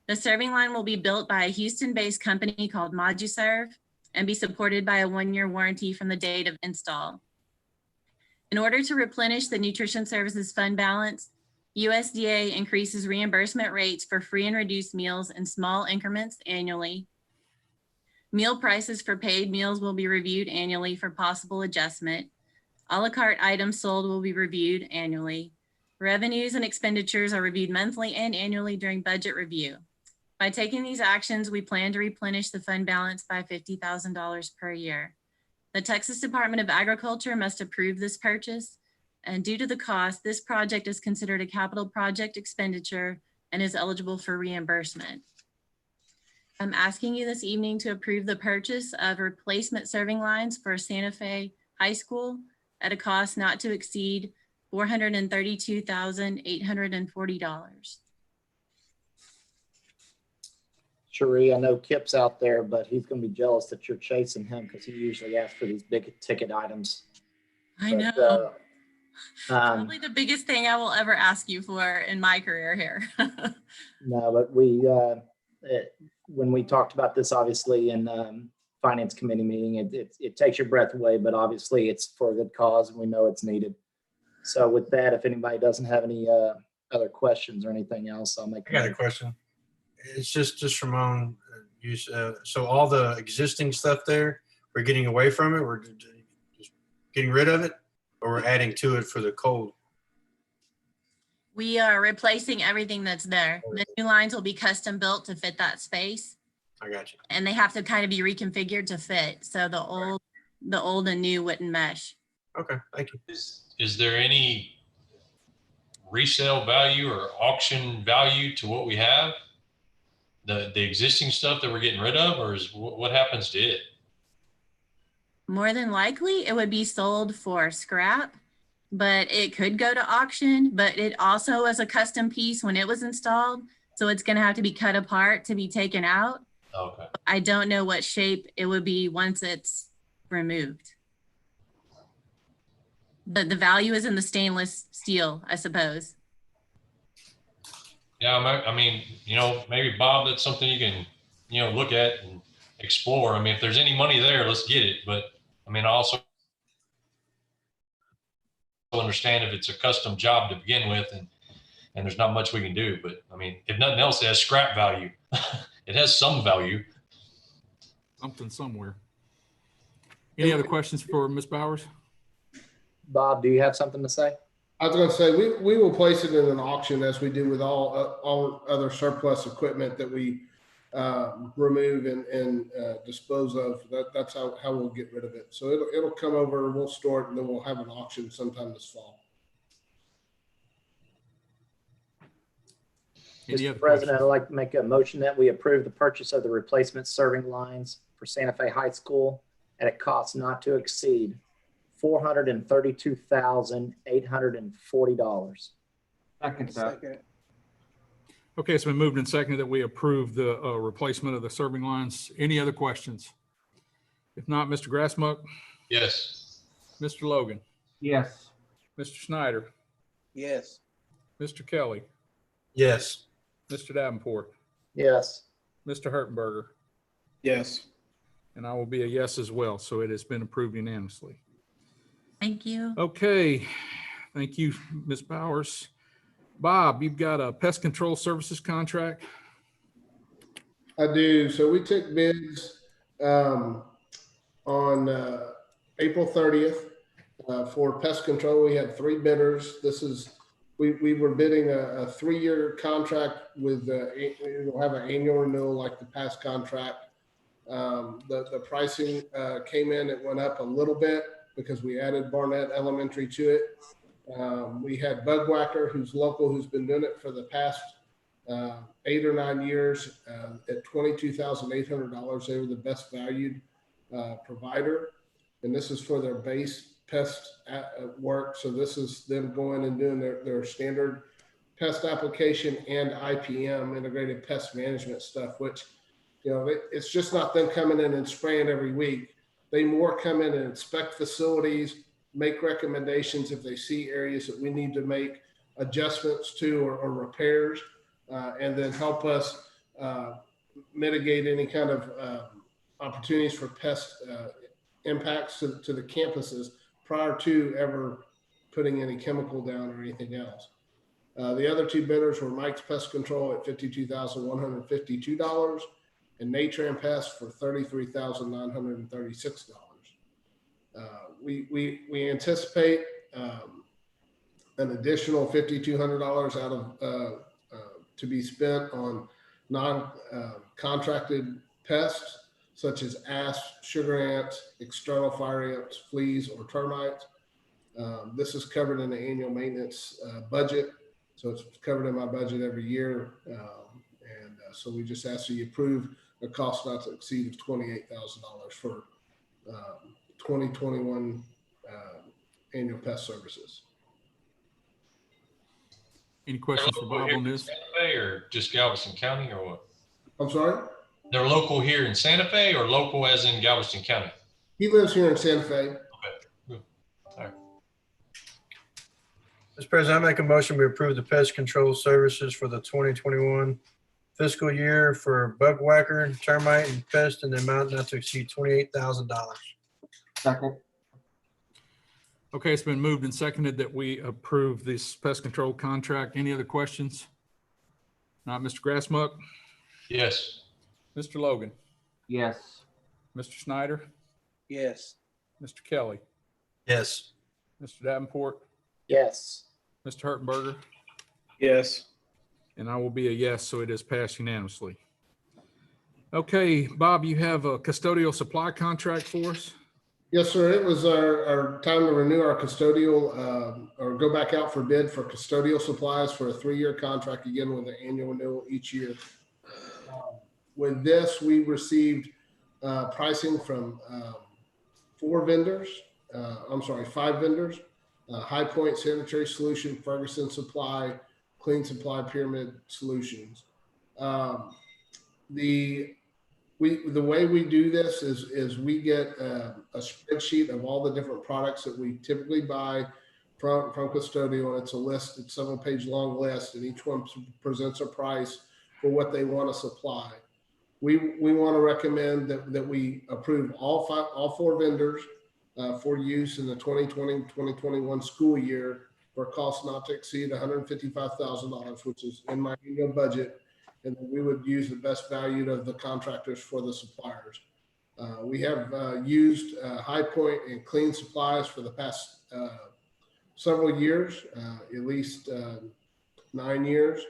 The serving line will be built by a Houston-based company called ModuServe and be supported by a 1-year warranty from the date of install. In order to replenish the Nutrition Services Fund balance, USDA increases reimbursement rates for free and reduced meals in small increments annually. Meal prices for paid meals will be reviewed annually for possible adjustment. A la carte items sold will be reviewed annually. Revenues and expenditures are reviewed monthly and annually during budget review. By taking these actions, we plan to replenish the fund balance by $50,000 per year. The Texas Department of Agriculture must approve this purchase, and due to the cost, this project is considered a capital project expenditure and is eligible for reimbursement. I'm asking you this evening to approve the purchase of replacement serving lines for Santa Fe High School at a cost not to exceed $432,840. Cherie, I know Kip's out there, but he's going to be jealous that you're chasing him because he usually asks for these big ticket items. I know. Probably the biggest thing I will ever ask you for in my career here. No, but when we talked about this, obviously in finance committee meeting, it takes your breath away, but obviously it's for a good cause and we know it's needed. So with that, if anybody doesn't have any other questions or anything else, I'll make. I got a question. It's just Ramon. So all the existing stuff there, we're getting away from it. We're just getting rid of it, or we're adding to it for the cold. We are replacing everything that's there. The new lines will be custom built to fit that space. I got you. And they have to kind of be reconfigured to fit. So the old and new wouldn't mesh. Okay, thank you. Is there any resale value or auction value to what we have? The existing stuff that we're getting rid of, or what happens to it? More than likely it would be sold for scrap, but it could go to auction, but it also is a custom piece when it was installed. So it's going to have to be cut apart to be taken out. Okay. I don't know what shape it would be once it's removed. The value is in the stainless steel, I suppose. Yeah, I mean, maybe Bob, that's something you can, look at and explore. I mean, if there's any money there, let's get it. But I mean, I also understand if it's a custom job to begin with and there's not much we can do. But I mean, if nothing else, it has scrap value. It has some value. Something somewhere. Any other questions for Ms. Bowers? Bob, do you have something to say? I was going to say, we will place it in an auction as we do with all other surplus equipment that we remove and dispose of. That's how we'll get rid of it. So it'll come over, we'll store it, and then we'll have an auction sometime this fall. Mr. President, I'd like to make a motion that we approve the purchase of the replacement serving lines for Santa Fe High School at a cost not to exceed $432,840. Second. Okay, it's been moved and seconded that we approve the replacement of the serving lines. Any other questions? If not, Mr. Grassmuck? Yes. Mr. Logan? Yes. Mr. Snyder? Yes. Mr. Kelly? Yes. Mr. Davenport? Yes. Mr. Hertenberger? Yes. And I will be a yes as well. So it has been approved unanimously. Thank you. Okay. Thank you, Ms. Bowers. Bob, you've got a pest control services contract? I do. So we took bids on April 30th for pest control. We had 3 bidders. We were bidding a 3-year contract with we'll have an annual renewal like the past contract. The pricing came in, it went up a little bit because we added Barnett Elementary to it. We had Bug Whacker, who's local, who's been doing it for the past 8 or 9 years at $22,800. They were the best valued provider. And this is for their base pest work. So this is them going and doing their standard pest application and IPM, integrated pest management stuff, which, it's just not them coming in and spraying every week. They more come in and inspect facilities, make recommendations if they see areas that we need to make adjustments to or repairs, and then help us mitigate any kind of opportunities for pest impacts to the campuses prior to ever putting any chemical down or anything else. The other two bidders were Mike's Pest Control at $52,152 and Nature Pest for $33,936. We anticipate an additional $5,200 out of to be spent on non-contracted pests such as asps, sugar ants, external fire ants, fleas, or termites. This is covered in the annual maintenance budget, so it's covered in my budget every year. So we just ask that you approve a cost not to exceed of $28,000 for 2021 annual pest services. Any questions for Bob on this? Santa Fe or just Galveston County or what? I'm sorry? They're local here in Santa Fe or local as in Galveston County? He lives here in Santa Fe. Okay. Good. All right. Mr. President, I make a motion we approve the pest control services for the 2021 fiscal year for bug whacker, termite, and pest in the amount not to exceed $28,000. Second. Okay, it's been moved and seconded that we approve this pest control contract. Any other questions? Not Mr. Grassmuck, Yes. Mr. Logan, Yes. Mr. Snyder, Yes. Mr. Kelly, Yes. Mr. Davenport, Yes. Mr. Hertenberger, Yes. and I will be a yes, so it is passed unanimously. Okay, Bob, you have a custodial supply contract for us? Yes, sir. It was our time to renew our custodial or go back out for bid for custodial supplies for a 3-year contract, again with an annual renewal each year. With this, we received pricing from 5 vendors. High Point Sanitary Solution, Ferguson Supply, Clean Supply, Pyramid Solutions. The way we do this is we get a spreadsheet of all the different products that we typically buy from custodial. It's a list, it's a 7-page long list, and each one presents a price for what they want to supply. We want to recommend that we approve all 4 vendors for use in the 2020-2021 school year for a cost not to exceed $155,000, which is in my annual budget. And then we would use the best value of the contractors for the suppliers. We have used High Point and Clean Supplies for the past several years, at least 9 years.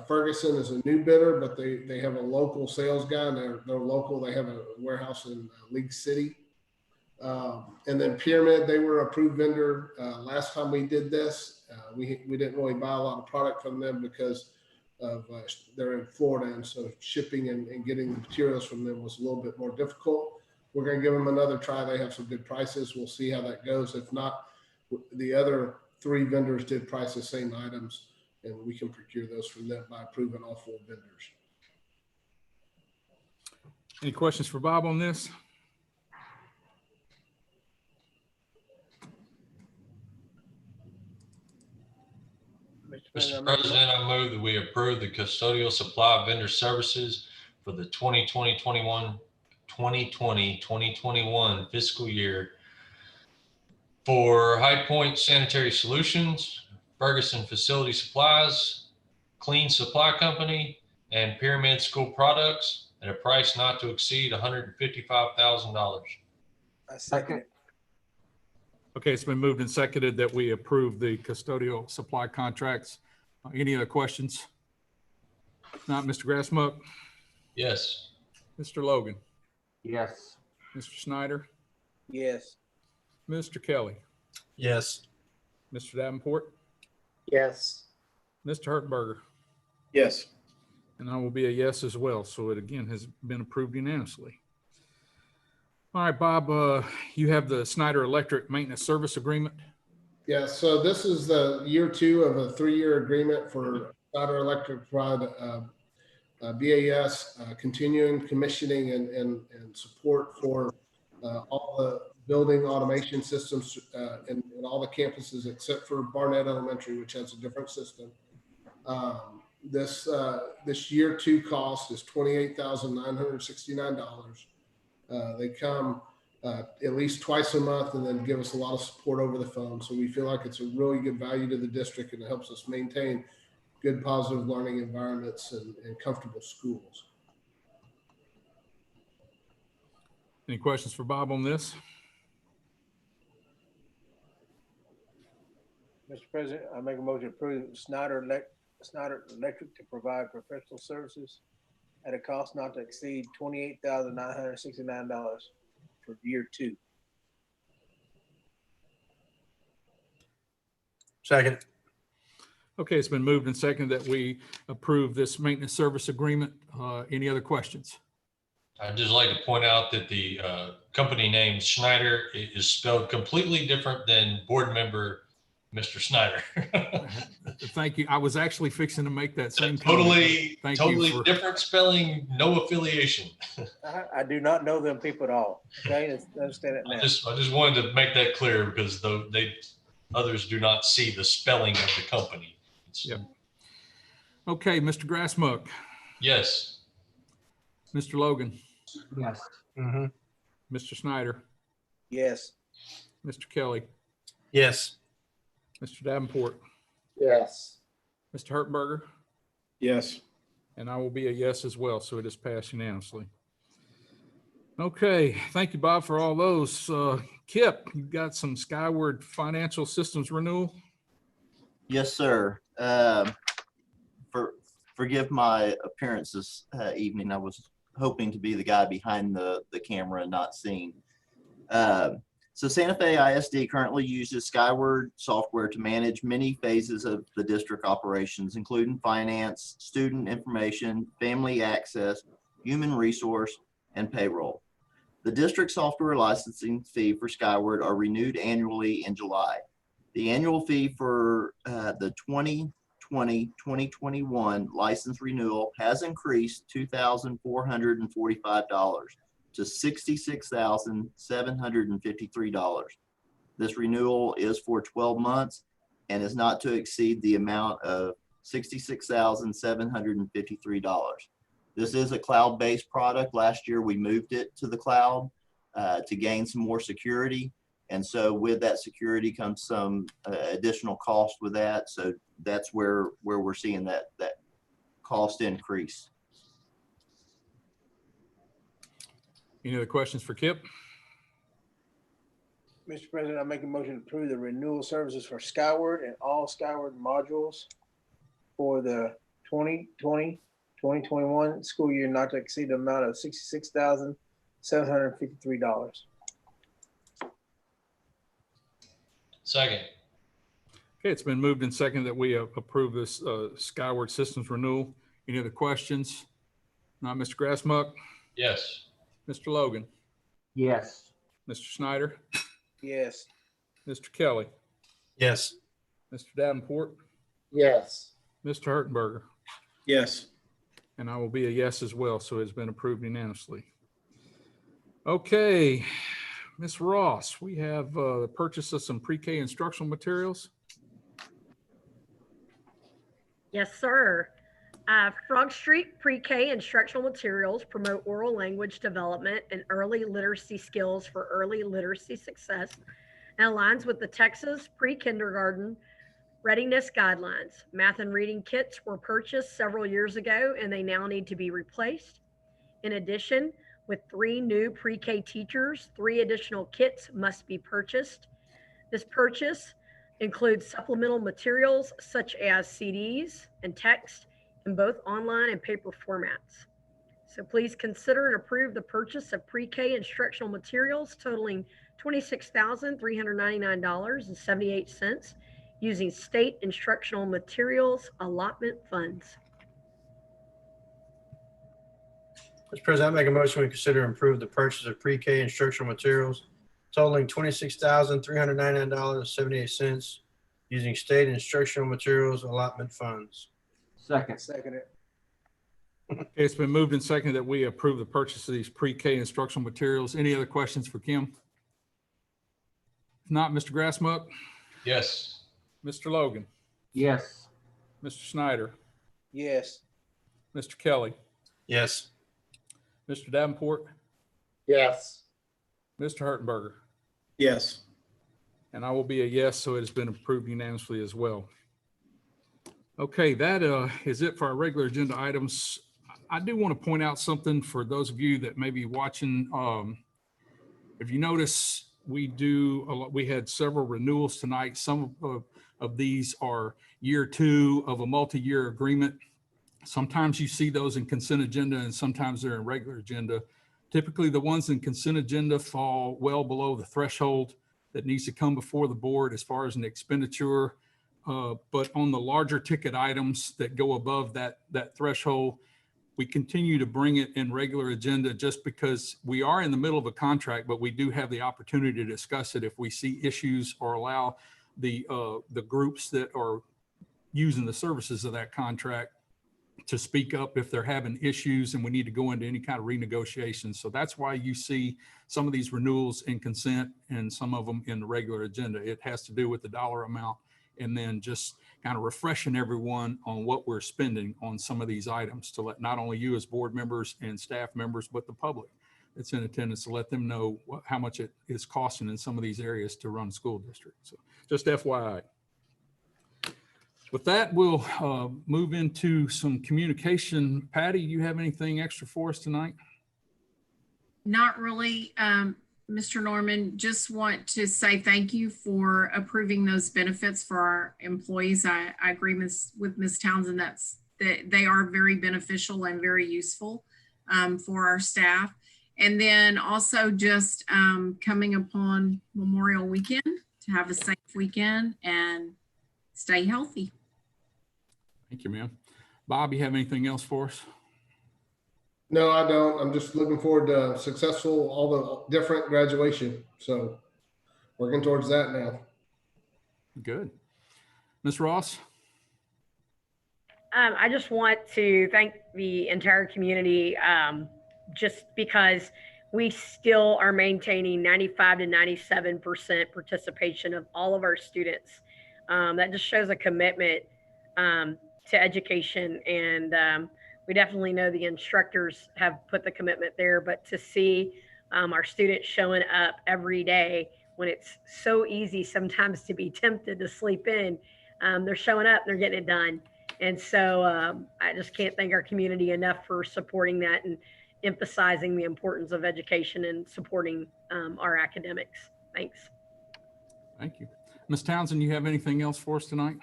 Ferguson is a new bidder, but they have a local sales guy, and they're local. They have a warehouse in League City. And then Pyramid, they were approved vendor last time we did this. We didn't really buy a lot of product from them because of they're in Florida, and so shipping and getting the materials from them was a little bit more difficult. We're going to give them another try. They have some good prices. We'll see how that goes. If not, the other 3 vendors did price the same items, and we can procure those from them by approving all 4 vendors. Any questions for Bob on this? Mr. President, I move that we approve the custodial supply vendor services for the 2021 fiscal year for High Point Sanitary Solutions, Ferguson Facility Supplies, Clean Supply Company, and Pyramid School Products at a price not to exceed $155,000. I second it. Okay, it's been moved and seconded that we approve the custodial supply contracts. Any other questions? Not Mr. Grassmuck, Yes. Mr. Logan, Yes. Mr. Snyder, Yes. Mr. Kelly, Yes. Mr. Davenport, Yes. Mr. Hertenberger, Yes. and I will be a yes as well. So it again has been approved unanimously. All right, Bob, you have the Snyder Electric Maintenance Service Agreement. Yeah, so this is the year 2 of a 3-year agreement for Snyder Electric to provide BAS continuing commissioning and support for all building automation systems in all the campuses except for Barnett Elementary, which has a different system. This year two cost is $28,969. They come at least twice a month and then give us a lot of support over the phone. So we feel like it's a really good value to the district, and it helps us maintain good, positive learning environments and comfortable schools. Any questions for Bob on this? Mr. President, I make a motion to approve Snyder Electric to provide professional services at a cost not to exceed $28,969 for year two. Second. Okay, it's been moved and seconded that we approve this maintenance service agreement. Any other questions? I'd just like to point out that the company name Schneider is spelled completely different than board member Mr. Snyder. Thank you. I was actually fixing to make that same comment. Totally for, different spelling, no affiliation. I do not know them people at all. Okay, understand it now. I just wanted to make that clear because others do not see the spelling of the company. Yep. Okay, Mr. Grassmuck. Yes. Mr. Logan. Yes. Mr. Snyder. Yes. Mr. Kelly. Yes. Mr. Davenport. Yes. Mr. Hertberger. Yes. And I will be a yes as well, so it is passed unanimously. Okay, thank you, Bob, for all those. Kip, you've got some Skyward Financial Systems renewal? Yes, sir. Forgive my appearance this evening. I was hoping to be the guy behind the camera and not seen. So Santa Fe ISD currently uses Skyward software to manage many phases of the district operations, including finance, student information, family access, human resource, and payroll. The district software licensing fee for Skyward are renewed annually in July. The annual fee for the 2020-2021 license renewal has increased $2,445 to $66,753. This renewal is for 12 months and is not to exceed the amount of $66,753. This is a cloud-based product. Last year, we moved it to the cloud to gain some more security. And so with that security comes some additional cost with that. So that's where we're seeing that cost increase. Any other questions for Kip? Mr. President, I make a motion to approve the renewal services for Skyward and all Skyward modules for the 2020-2021 school year, not to exceed the amount of $66,753. Second. Okay, it's been moved and seconded that we approve this Skyward Systems renewal. Any other questions? Not Mr. Grassmuck? Yes. Mr. Logan? Yes. Mr. Snyder? Yes. Mr. Kelly? Yes. Mr. Davenport? Yes. Mr. Hertenberger? Yes. And I will be a yes as well, so it's been approved unanimously. Okay, Ms. Ross, we have the purchase of some pre-K instructional materials. Yes, sir. Frog Street Pre-K instructional materials promote oral language development and early literacy skills for early literacy success and aligns with the Texas pre-kindergarten readiness guidelines. Math and reading kits were purchased several years ago and they now need to be replaced. In addition, with 3 new pre-K teachers, 3 additional kits must be purchased. This purchase includes supplemental materials such as CDs and text in both online and paper formats. So please consider and approve the purchase of pre-K instructional materials totaling $26,399.78 using state instructional materials allotment funds. Mr. President, I make a motion we consider and approve the purchase of pre-K instructional materials totaling $26,399.78 using state instructional materials allotment funds. Second. Second it. Okay, it's been moved and seconded that we approve the purchase of these pre-K instructional materials. Any other questions for Kim? not, Mr. Grassmuck, Yes. Mr. Logan, Yes. Mr. Snyder, Yes. Mr. Kelly, Yes. Mr. Davenport, Yes. Mr. Hertenberger, Yes. and I will be a yes, so it has been approved unanimously as well. Okay, that is it for our regular agenda items. I do want to point out something for those of you that may be watching. If you notice, we had several renewals tonight. Some of these are year 2 of a multi-year agreement. Sometimes you see those in consent agenda and sometimes they're in regular agenda. Typically, the ones in consent agenda fall well below the threshold that needs to come before the board as far as an expenditure. But on the larger ticket items that go above that threshold, we continue to bring it in regular agenda just because we are in the middle of a contract, but we do have the opportunity to discuss it if we see issues or allow the groups that are using the services of that contract to speak up if they're having issues and we need to go into any kind of renegotiation. So that's why you see some of these renewals in consent and some of them in the regular agenda. It has to do with the dollar amount and then just kind of refreshing everyone on what we're spending on some of these items to let not only you as board members and staff members, but the public that's in attendance to let them know how much it is costing in some of these areas to run school districts. So just FYI. With that, we'll move into some communication. Patty, you have anything extra for us tonight? Not really, Mr. Norman. Just want to say thank you for approving those benefits for our employees. I agree with Ms. Townsend that they are very beneficial and very useful for our staff. And then also just coming upon Memorial Weekend, to have a safe weekend and stay healthy. Thank you, ma'am. Bob, you have anything else for us? No, I don't. I'm just looking forward to successful, all the different graduation. So working towards that now. Good. Ms. Ross? I just want to thank the entire community just because we still are maintaining 95 to 97% participation of all of our students. That just shows a commitment to education, and we definitely know the instructors have put the commitment there, but to see our students showing up every day when it's so easy sometimes to be tempted to sleep in, they're showing up, they're getting it done. And so I just can't thank our community enough for supporting that and emphasizing the importance of education and supporting our academics. Thanks. Thank you. Ms. Townsend, you have anything else for us tonight?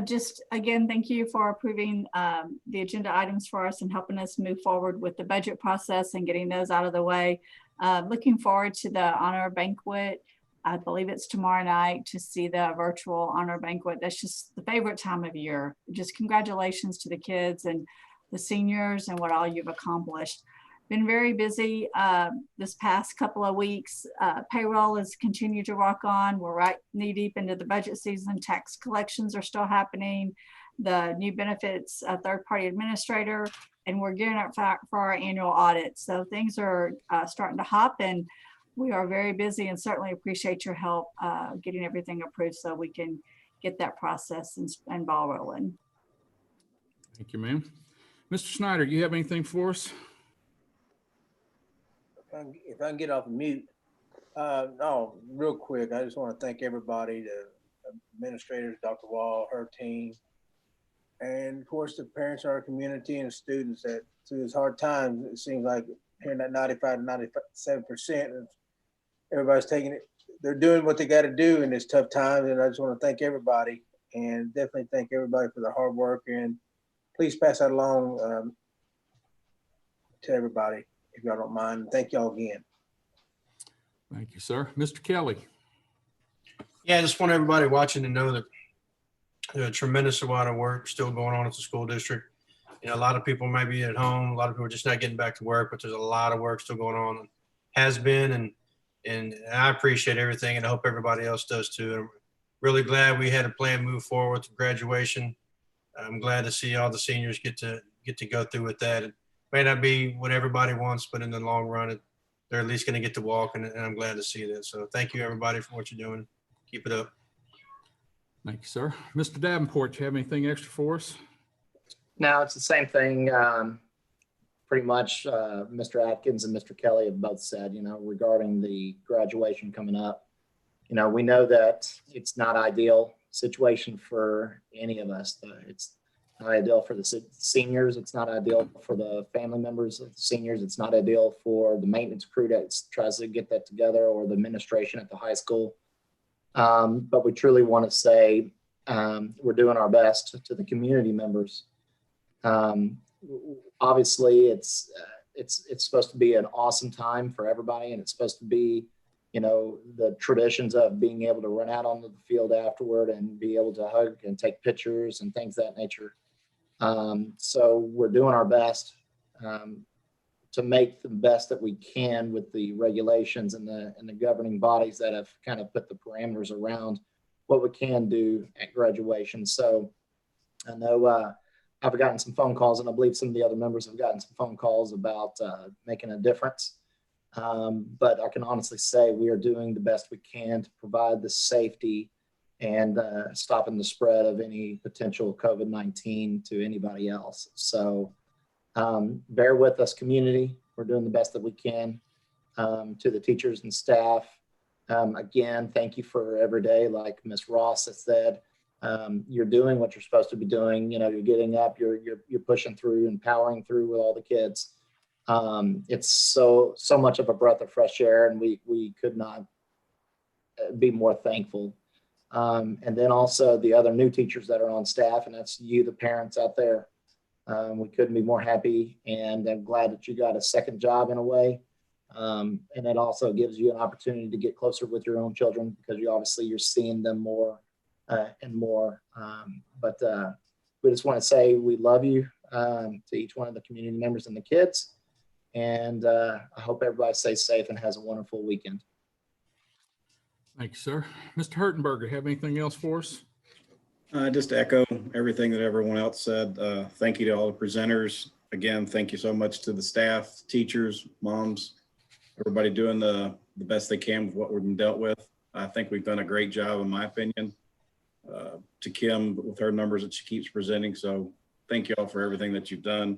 Just again, thank you for approving the agenda items for us and helping us move forward with the budget process and getting those out of the way. Looking forward to the honor banquet. I believe it's tomorrow night to see the virtual honor banquet. That's just the favorite time of year. Just congratulations to the kids and the seniors and what all you've accomplished. Been very busy this past couple of weeks. Payroll has continued to rock on. We're right knee deep into the budget season. Tax collections are still happening. The new benefits third-party administrator, and we're gearing up for our annual audit. So things are starting to hop, and we are very busy and certainly appreciate your help getting everything approved so we can get that process and ball rolling. Thank you, ma'am. Mr. Snyder, you have anything for us? If I can get off mute, no, real quick, I just want to thank everybody, the administrators, Dr. Wall, her team, and of course the parents of our community and students that through this hard time, it seems like hearing that 95 to 97%, everybody's taking it, they're doing what they got to do in this tough time. And I just want to thank everybody and definitely thank everybody for their hard work, and please pass that along to everybody, if y'all don't mind. Thank y'all again. Thank you, sir. Mr. Kelly. Yeah, I just want everybody watching to know that there's a tremendous amount of work still going on at the school district. You know, a lot of people may be at home, a lot of people are just not getting back to work, but there's a lot of work still going on, has been, and I appreciate everything, and I hope everybody else does too. I'm really glad we had a plan move forward to graduation. I'm glad to see all the seniors get to go through with that. It may not be what everybody wants, but in the long run, they're at least going to get to walk, and I'm glad to see that. So thank you, everybody, for what you're doing. Keep it up. Thank you, sir. Mr. Davenport, do you have anything extra for us? Now it's the same thing. Pretty much Mr. Atkins and Mr. Kelly have both said, regarding the graduation coming up. We know that it's not ideal situation for any of us. It's not ideal for the seniors. It's not ideal for the family members of the seniors. It's not ideal for the maintenance crew that tries to get that together, or the administration at the high school. But we truly want to say we're doing our best to the community members. Obviously, it's supposed to be an awesome time for everybody, and it's supposed to be, the traditions of being able to run out onto the field afterward and be able to hug and take pictures and things of that nature. So we're doing our best to make the best that we can with the regulations and the governing bodies that have kind of put the parameters around what we can do at graduation. So I know I've gotten some phone calls, and I believe some of the other members have gotten some phone calls about making a difference. But I can honestly say we are doing the best we can to provide the safety and stopping the spread of any potential COVID-19 to anybody else. So bear with us, community. We're doing the best that we can. To the teachers and staff, again, thank you for every day. Like Ms. Ross has said, you're doing what you're supposed to be doing. You're getting up, you're pushing through and powering through with all the kids. It's so much of a breath of fresh air, and we could not be more thankful. And then also the other new teachers that are on staff, and that's you, the parents out there. We couldn't be more happy, and I'm glad that you got a second job in a way. And it also gives you an opportunity to get closer with your own children, because you're seeing them more and more. But we just want to say we love you, to each one of the community members and the kids. And I hope everybody stays safe and has a wonderful weekend. Thank you, sir. Mr. Hertenberger, have anything else for us? Just to echo everything that everyone else said. Thank you to all the presenters. Again, thank you so much to the staff, teachers, moms, everybody doing the best they can with what we've been dealt with. I think we've done a great job, in my opinion. To Kim with her numbers that she keeps presenting. So thank you all for everything that you've done.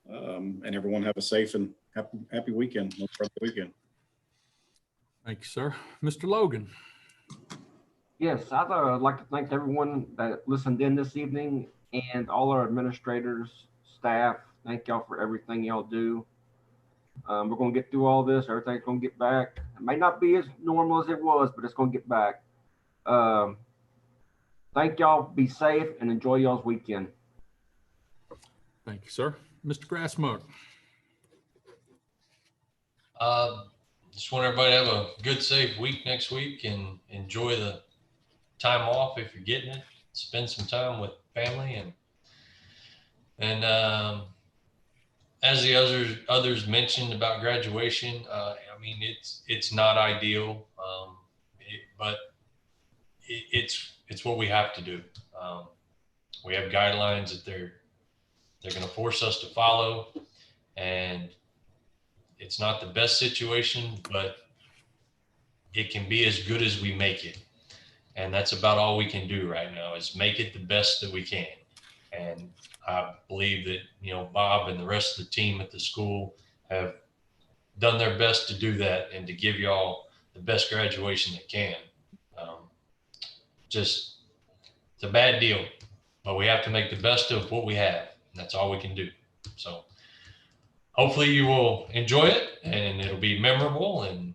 And everyone have a safe and happy weekend. Weekend. Thank you, sir. Mr. Logan. Yes, I'd like to thank everyone that listened in this evening, and all our administrators, staff. Thank y'all for everything y'all do. We're going to get through all this. Everything's going to get back. It may not be as normal as it was, but it's going to get back. Thank y'all. Be safe and enjoy y'all's weekend. Thank you, sir. Mr. Grassmuck. Just want everybody to have a good, safe week next week, and enjoy the time off if you're getting it. Spend some time with family, and as the others mentioned about graduation, I mean, it's not ideal, but it's what we have to do. We have guidelines that they're going to force us to follow, and it's not the best situation, but it can be as good as we make it. And that's about all we can do right now, is make it the best that we can. And I believe that, Bob and the rest of the team at the school have done their best to do that and to give y'all the best graduation they can. Just, it's a bad deal, but we have to make the best of what we have. And that's all we can do. So hopefully you will enjoy it, and it'll be memorable and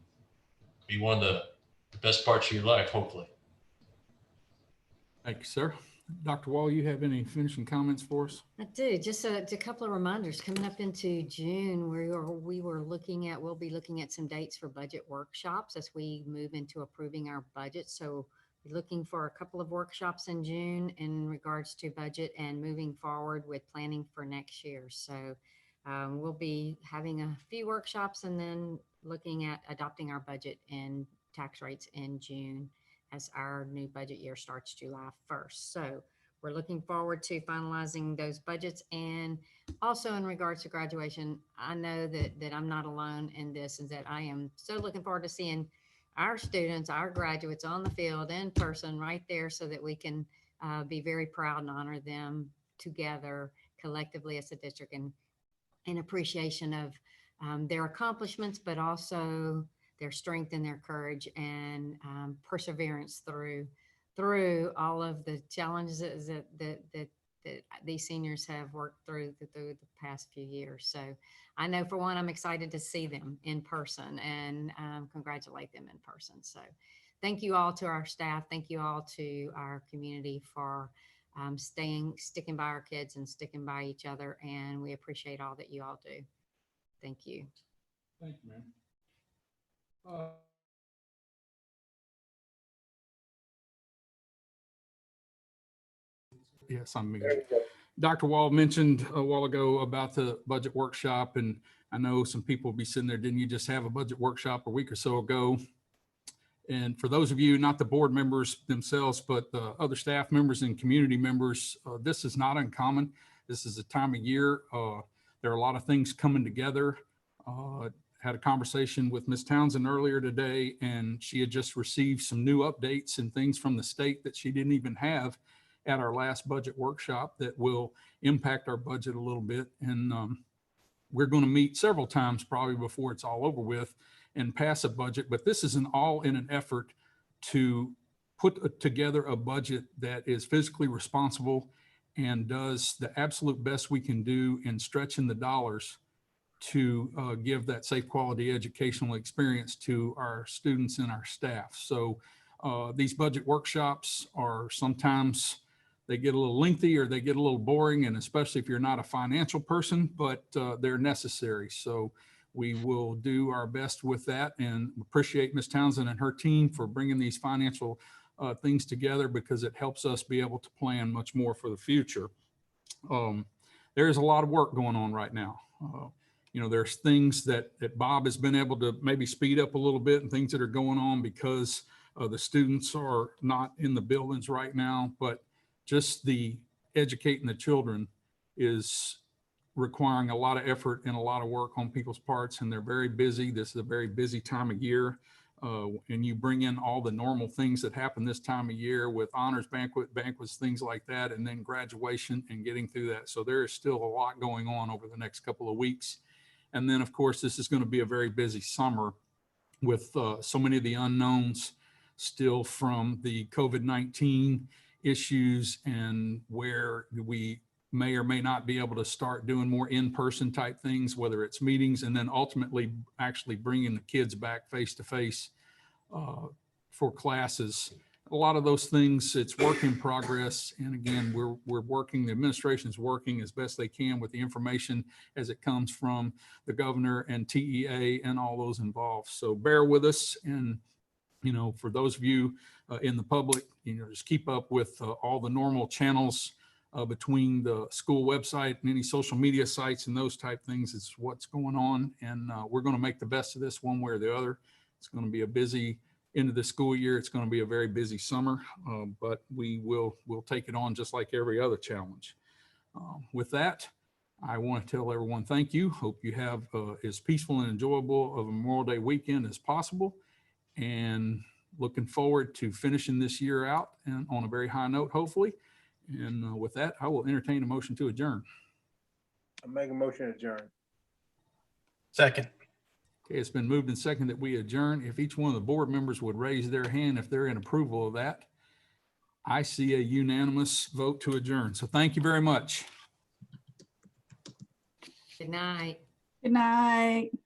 be one of the best parts of your life, hopefully. Thank you, sir. Dr. Wall, you have any finishing comments for us? I do. Just a couple of reminders coming up into June. We'll be looking at some dates for budget workshops as we move into approving our budget. So we're looking for a couple of workshops in June in regards to budget and moving forward with planning for next year. So we'll be having a few workshops and then looking at adopting our budget and tax rates in June as our new budget year starts July 1st. So we're looking forward to finalizing those budgets. And also in regards to graduation, I know that I'm not alone in this, and that I am so looking forward to seeing our students, our graduates on the field in person right there, so that we can be very proud and honor them together collectively as a district, and in appreciation of their accomplishments, but also their strength and their courage and perseverance through all of the challenges that these seniors have worked through the past few years. So I know, for one, I'm excited to see them in person and congratulate them in person. So thank you all to our staff. Thank you all to our community for sticking by our kids and sticking by each other. And we appreciate all that you all do. Thank you. Thank you, ma'am. Yes, I'm muted. Dr. Wall mentioned a while ago about the budget workshop, and I know some people will be sitting there, didn't you just have a budget workshop a week or so ago? And for those of you, not the board members themselves, but the other staff members and community members, this is not uncommon. This is a time of year. There are a lot of things coming together. Had a conversation with Ms. Townsend earlier today, and she had just received some new updates and things from the state that she didn't even have at our last budget workshop that will impact our budget a little bit. And we're going to meet several times probably before it's all over with and pass a budget, but this is all in an effort to put together a budget that is fiscally responsible and does the absolute best we can do in stretching the dollars to give that safe, quality educational experience to our students and our staff. So these budget workshops are sometimes, they get a little lengthy or they get a little boring, and especially if you're not a financial person, but they're necessary. So we will do our best with that, and appreciate Ms. Townsend and her team for bringing these financial things together, because it helps us be able to plan much more for the future. There's a lot of work going on right now. You know, there's things that Bob has been able to maybe speed up a little bit, and things that are going on because the students are not in the buildings right now, but just the educating the children is requiring a lot of effort and a lot of work on people's parts, and they're very busy. This is a very busy time of year. And you bring in all the normal things that happen this time of year with honors banquets, things like that, and then graduation and getting through that. So there is still a lot going on over the next couple of weeks. And then, of course, this is going to be a very busy summer with so many of the unknowns still from the COVID-19 issues, and where we may or may not be able to start doing more in-person type things, whether it's meetings, and then ultimately actually bringing the kids back face-to-face for classes. A lot of those things, it's work in progress. And again, we're working, the administration's working as best they can with the information as it comes from the governor and TEA and all those involved. So bear with us. And, you know, for those of you in the public, you know, just keep up with all the normal channels between the school website and any social media sites and those type things. Is what's going on. And we're going to make the best of this one way or the other. It's going to be a busy end of the school year. It's going to be a very busy summer, but we'll take it on just like every other challenge. With that, I want to tell everyone thank you. Hope you have as peaceful and enjoyable of a Memorial Day weekend as possible, and looking forward to finishing this year out and on a very high note, hopefully. And with that, I will entertain a motion to adjourn. I'll make a motion to adjourn. Second. Okay, it's been moved and seconded that we adjourn. If each one of the board members would raise their hand if they're in approval of that. I see a unanimous vote to adjourn. So thank you very much. Good night. Good night.